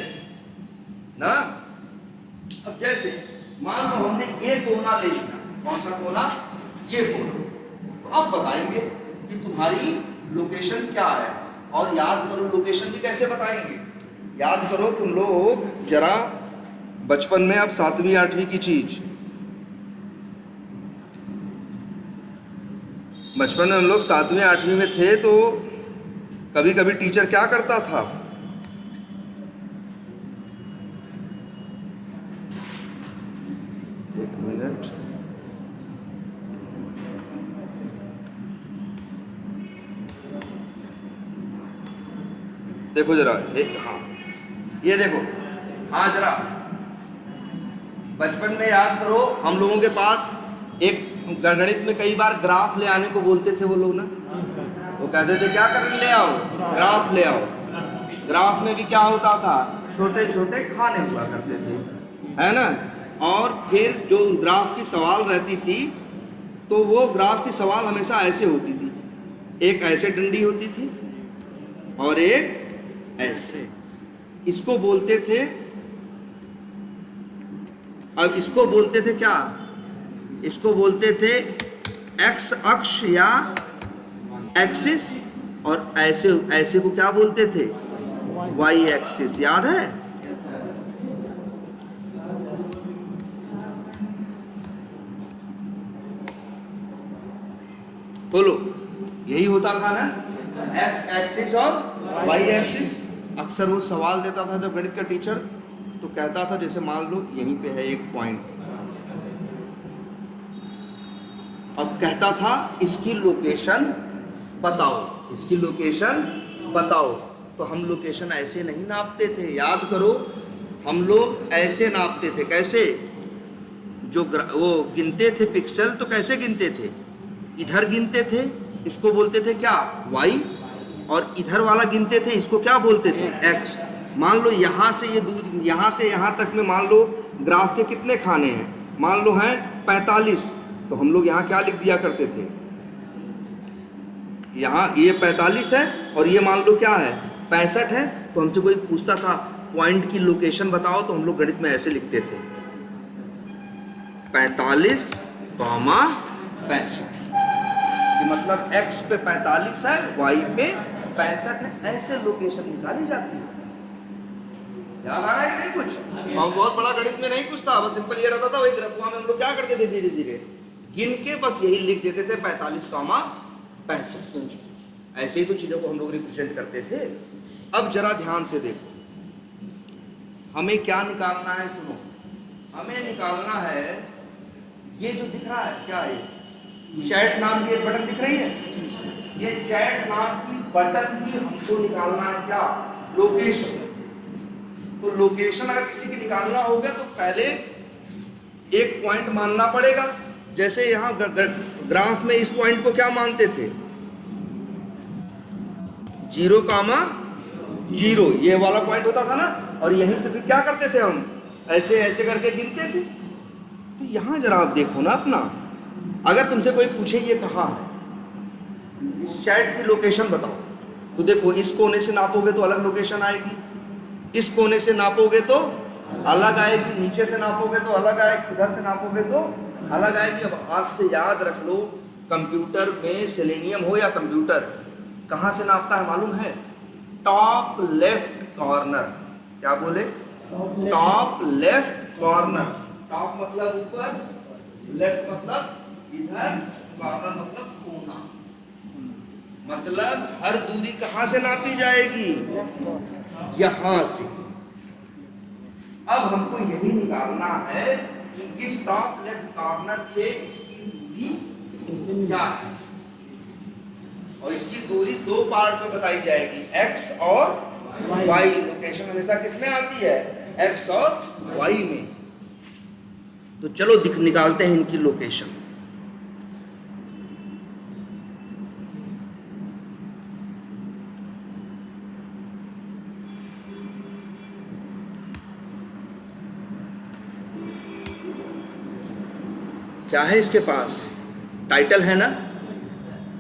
ना। अब जैसे मान लो हमने ये कोना ले लिया, कौन सा कोना? ये कोना। तो अब बताएंगे कि तुम्हारी लोकेशन क्या है। और याद करो, लोकेशन भी कैसे बताएंगे? याद करो तुम लोग जरा बचपन में, अब 7वीं 8वीं की चीज, बचपन में हम लोग 7वीं 8वीं में थे तो कभी कभी टीचर क्या करता था, एक मिनट, देखो जरा, हाँ ये देखो, हाँ जरा बचपन में याद करो, हम लोगों के पास एक गणित में कई बार ग्राफ ले आने को बोलते थे वो लोग ना। वो कहते थे क्या करने ले आओ? ग्राफ ले आओ। ग्राफ में भी क्या होता था? छोटे छोटे खाने हुआ करते थे, है ना। और फिर जो ग्राफ की सवाल रहती थी, तो वो ग्राफ की सवाल हमेशा ऐसे होती थी, एक ऐसे डंडी होती थी और एक ऐसे। इसको बोलते थे, अब इसको बोलते थे क्या? इसको बोलते थे एक्स अक्ष या एक्सिस, और ऐसे ऐसे को क्या बोलते थे? Y axis. याद है? बोलो, यही होता था ना, एक्स एक्सिस और वाई एक्सिस। अक्सर वो सवाल देता था जब गणित का टीचर, तो कहता था जैसे मान लो यहीं पे है एक पॉइंट, अब कहता था इसकी लोकेशन बताओ, इसकी लोकेशन बताओ। तो हम लोकेशन ऐसे नहीं नापते थे, याद करो, हम लोग ऐसे नापते थे। कैसे? जो वो गिनते थे पिक्सल, तो कैसे गिनते थे? इधर गिनते थे, इसको बोलते थे क्या? वाई। और इधर वाला गिनते थे, इसको क्या बोलते थे? एक्स। मान लो यहाँ से ये दूर, यहाँ से यहाँ तक में मान लो ग्राफ के कितने खाने हैं, मान लो हैं 45, तो हम लोग यहाँ क्या लिख दिया करते थे, यहाँ ये 45 है और ये मान लो क्या है 65 है, तो हमसे कोई पूछता था पॉइंट की लोकेशन बताओ, तो हम लोग गणित में ऐसे लिखते थे 45, 65, मतलब x पे 45 है, y पे 65 है, ऐसे लोकेशन निकाली जाती है। याद आ रहा है कि नहीं कुछ? हम बहुत बड़ा गणित में नहीं कुछ था, बस सिंपल ये रहता था, वही ग्राफुआ में हम लोग क्या करते थे, धीरे धीरे गिन के बस यही लिख देते थे 45, 65। ऐसे ही तो चीजों को हम लोग रिप्रेजेंट करते थे। अब जरा ध्यान से देखो, हमें क्या निकालना है, सुनो, हमें निकालना है ये जो दिख रहा है, क्या है, चैट नाम की एक बटन दिख रही है, ये चैट नाम की बटन की हमको निकालना है क्या, लोकेशन। तो लोकेशन अगर किसी की निकालना होगा तो पहले एक पॉइंट मानना पड़ेगा। जैसे यहाँ ग्राफ में इस पॉइंट को क्या मानते थे, 0,0, ये वाला पॉइंट होता था ना, और यहीं से फिर क्या करते थे हम, ऐसे ऐसे करके गिनते थे। तो यहाँ जरा आप देखो ना अपना, अगर तुमसे कोई पूछे ये कहाँ है, इस चैट की लोकेशन बताओ, तो देखो इस कोने से नापोगे तो अलग लोकेशन आएगी, इस कोने से नापोगे तो अलग आएगी, नीचे से नापोगे तो अलग आएगी, उधर से नापोगे तो अलग आएगी। अब आज से याद रख लो, कंप्यूटर में सेलेनियम हो या कंप्यूटर, कहाँ से नापता है मालूम है, टॉप लेफ्ट कॉर्नर। क्या बोले, टॉप लेफ्ट कॉर्नर। टॉप मतलब ऊपर, लेफ्ट मतलब इधर, कॉर्नर मतलब कोना। मतलब हर दूरी कहाँ से नापी जाएगी, यहां से। अब हमको यही निकालना है कि इस टॉप लेफ्ट कॉर्नर से इसकी दूरी क्या है, और इसकी दूरी दो पार्ट में बताई जाएगी, x और y। लोकेशन हमेशा किसमें आती है, x और y में। तो चलो निकालते हैं इनकी लोकेशन। क्या है इसके पास, टाइटल है ना,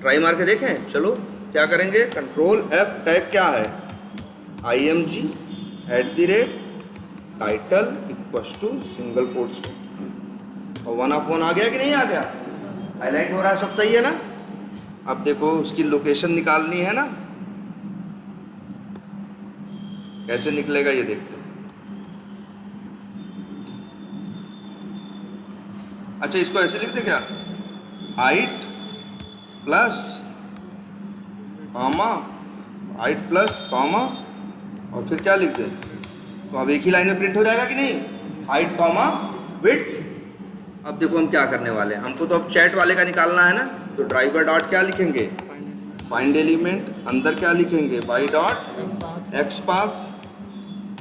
ट्राई मार के देखें। चलो क्या करेंगे, कंट्रोल F, टैग क्या है, img @title = सिंगल कोट्स में, और 1/1 आ गया कि नहीं आ गया, हाईलाइट हो रहा है, सब सही है ना। अब देखो उसकी लोकेशन निकालनी है ना, कैसे निकलेगा ये देखते हैं। अच्छा इसको ऐसे लिख दे क्या, height plus comma, height plus comma, और फिर क्या लिख दे, तो अब एक ही लाइन में प्रिंट हो जाएगा कि नहीं, हाइट कॉमा विड्थ। अब देखो हम क्या करने वाले हैं, हमको तो अब चैट वाले का निकालना है ना, तो ड्राइवर डॉट क्या लिखेंगे, फाइंड एलिमेंट, अंदर क्या लिखेंगे, y डॉट एक्स पाथ,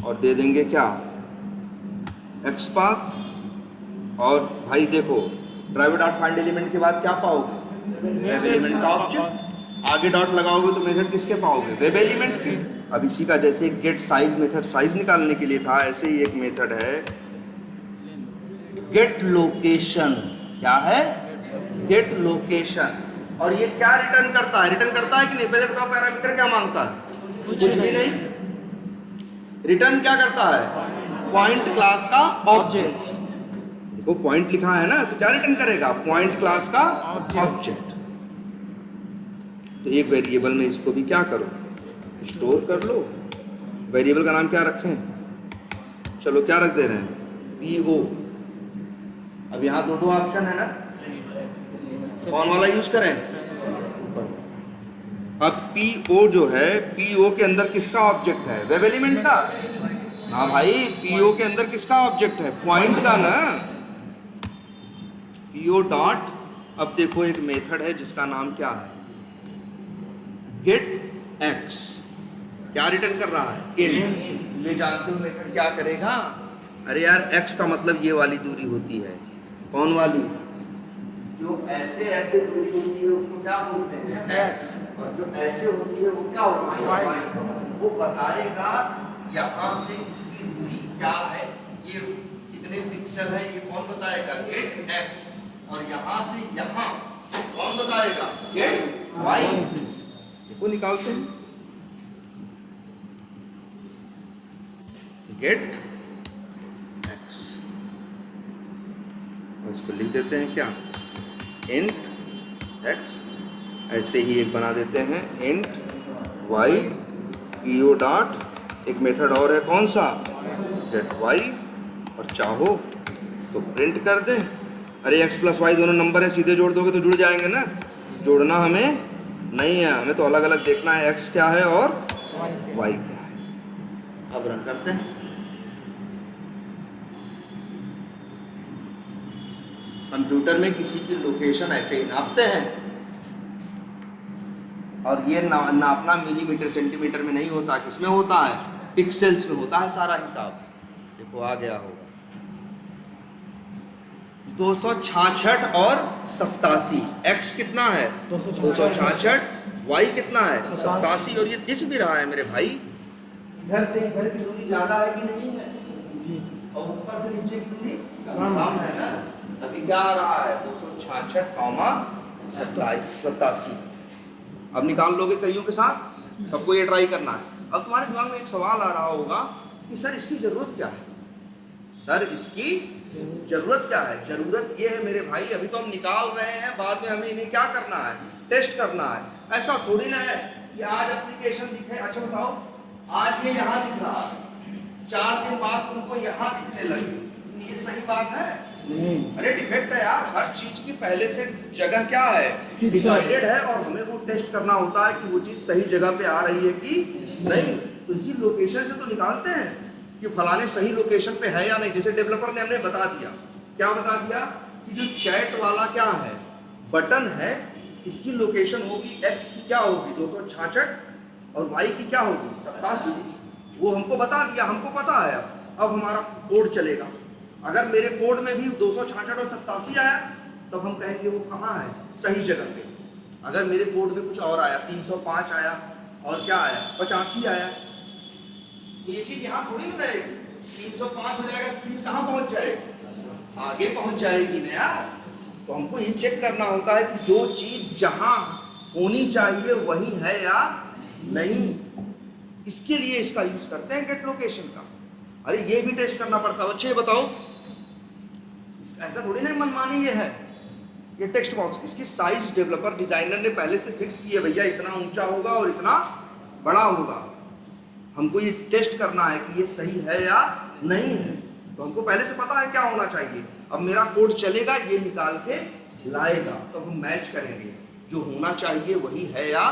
और दे देंगे क्या, एक्स पाथ। और भाई देखो ड्राइवर डॉट फाइंड एलिमेंट के बाद क्या पाओगे, वेब एलिमेंट का ऑब्जेक्ट। आगे डॉट लगाओगे तो मेथड किसके पाओगे, वेब एलिमेंट के। अब इसी का जैसे गेट साइज मेथड साइज निकालने के लिए था, ऐसे ही एक मेथड है गेट लोकेशन। क्या है, गेट लोकेशन। और ये क्या रिटर्न करता है, रिटर्न करता है कि नहीं, पहले बताओ पैरामीटर क्या मांगता है, कुछ भी नहीं। रिटर्न क्या करता है, पॉइंट क्लास का ऑब्जेक्ट। देखो पॉइंट लिखा है ना, तो क्या रिटर्न करेगा, पॉइंट क्लास का ऑब्जेक्ट। तो एक वेरिएबल में इसको भी क्या करो, स्टोर कर लो। वेरिएबल का नाम क्या रखें, चलो क्या रख दे रहे हैं, PO। अब यहाँ दो ऑप्शन है ना, कौन वाला यूज करें, अब PO जो है, PO के अंदर किसका ऑब्जेक्ट है, वेब एलिमेंट का। हाँ भाई, PO के अंदर किसका ऑब्जेक्ट है, पॉइंट का ना, PO डॉट। अब देखो एक मेथड है जिसका नाम क्या है, गेट एक्स। क्या रिटर्न कर रहा है, इंट। ये जानते हो मेथड क्या करेगा, अरे यार x का मतलब ये वाली दूरी होती है, कौन वाली, जो ऐसे ऐसे दूरी होती है उसको क्या बोलते हैं, x, और जो ऐसे होती है वो क्या होती है, y। वो बताएगा यहाँ से इसकी दूरी क्या है, ये कितने पिक्सल है, ये कौन बताएगा, गेट एक्स। और यहाँ से यहाँ कौन बताएगा, गेट वाई। देखो निकालते हैं, गेट एक्स, और इसको लिख देते हैं क्या, इंट एक्स। ऐसे ही एक बना देते हैं इंट वाई पीओ डॉट, एक मेथड और है कौन सा, गेट वाई। और चाहो तो प्रिंट कर दें। अरे एक्स प्लस वाई दोनों नंबर है, सीधे जोड़ दोगे तो जुड़ जाएंगे ना, जोड़ना हमें नहीं है, हमें तो अलग अलग देखना है एक्स क्या है और वाई क्या है। अब रन करते हैं। कंप्यूटर में किसी की लोकेशन ऐसे ही नापते हैं, और ये नापना मिलीमीटर सेंटीमीटर में नहीं होता, किसमें होता है, पिक्सेल्स में होता है सारा हिसाब। देखो आ गया होगा 266 और 87, एक्स कितना है 266, वाई कितना है 87, और ये दिख भी रहा है मेरे भाई, इधर से इधर की दूरी ज्यादा है कि नहीं है, और ऊपर से नीचे की दूरी कम है ना, तभी क्या आ रहा है 266, 87। अब निकाल लोगे कईयों के साथ, सबको ये ट्राई करना है। अब तुम्हारे दिमाग में एक सवाल आ रहा होगा कि सर इसकी जरूरत क्या है, सर इसकी जरूरत क्या है। जरूरत ये है मेरे भाई, अभी तो हम निकाल रहे हैं, बाद में हमें इन्हें क्या करना है, टेस्ट करना है। ऐसा थोड़ी ना है कि आज एप्लीकेशन दिखे, अच्छा बताओ आज ये यहाँ दिख रहा है, 4 दिन बाद तुमको यहाँ दिखने लगे, तो ये सही बात है, अरे डिफेक्ट है यार। हर चीज की पहले से जगह क्या है, डिसाइडेड है, और हमें वो टेस्ट करना होता है कि वो चीज सही जगह पे आ रही है कि नहीं। तो इसी लोकेशन से तो निकालते हैं कि फलाने सही लोकेशन पे है या नहीं। जैसे डेवलपर ने हमने बता दिया, क्या बता दिया कि जो चैट वाला क्या है, बटन है, इसकी लोकेशन होगी एक्स की क्या होगी 266, और वाई की क्या होगी 87। वो हमको बता दिया, हमको पता है। अब हमारा कोड चलेगा। अगर मेरे कोड में भी 266 और 87 आया, तो हम कहेंगे वो कहाँ है, सही जगह पे। अगर मेरे कोड में कुछ और आया, 305 आया, और क्या आया 85 आया, तो ये चीज यहाँ थोड़ी ना रहेगी। 305 हो जाएगा तो चीज कहाँ पहुंच जाएगी, आगे पहुंच जाएगी ना यार। तो हमको ये चेक करना होता है कि जो चीज जहां होनी चाहिए वही है या नहीं। इसके लिए इसका यूज करते हैं गेट लोकेशन का। अरे ये भी टेस्ट करना पड़ता है बच्चे, बताओ ऐसा थोड़ी ना मनमानी ये है। ये टेक्स्ट बॉक्स, इसकी साइज डेवलपर डिजाइनर ने पहले से फिक्स की है, भैया इतना ऊंचा होगा और इतना बड़ा होगा। हमको ये टेस्ट करना है कि ये सही है या नहीं है, तो हमको पहले से पता है क्या होना चाहिए। अब मेरा कोड चलेगा, ये निकाल के लाएगा, तो हम मैच करेंगे जो होना चाहिए वही है या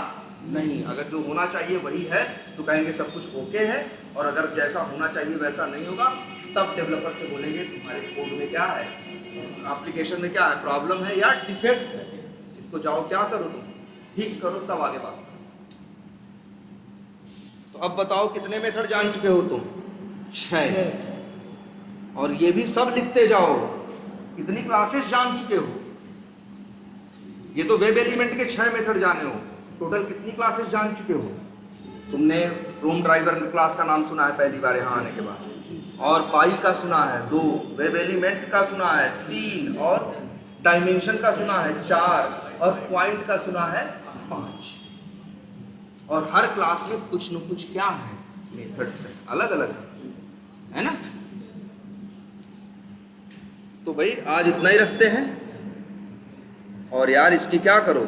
नहीं। अगर जो होना चाहिए वही है तो कहेंगे सब कुछ ओके है, और अगर जैसा होना चाहिए वैसा नहीं होगा तब डेवलपर से बोलेंगे तुम्हारे कोड में क्या है, एप्लीकेशन में क्या है, प्रॉब्लम है या डिफेक्ट है, इसको जाओ क्या करो तुम ठीक करो, तब आगे बात करो। तो अब बताओ कितने मेथड जान चुके हो तुम, 6, और ये भी सब लिखते जाओ कितनी क्लासेस जान चुके हो। ये तो वेब एलिमेंट के 6 मेथड जाने हो, टोटल कितनी क्लासेस जान चुके हो। तुमने रोम ड्राइवर क्लास का नाम सुना है पहली बार यहाँ आने के बाद, और पाई का सुना है 2, वेब एलिमेंट का सुना है 3, और डायमेंशन का सुना है 4, और पॉइंट का सुना है 5। और हर क्लास में कुछ न कुछ क्या है, मेथड्स अलग अलग है ना। तो भाई आज इतना ही रखते हैं, और यार इसकी क्या करो,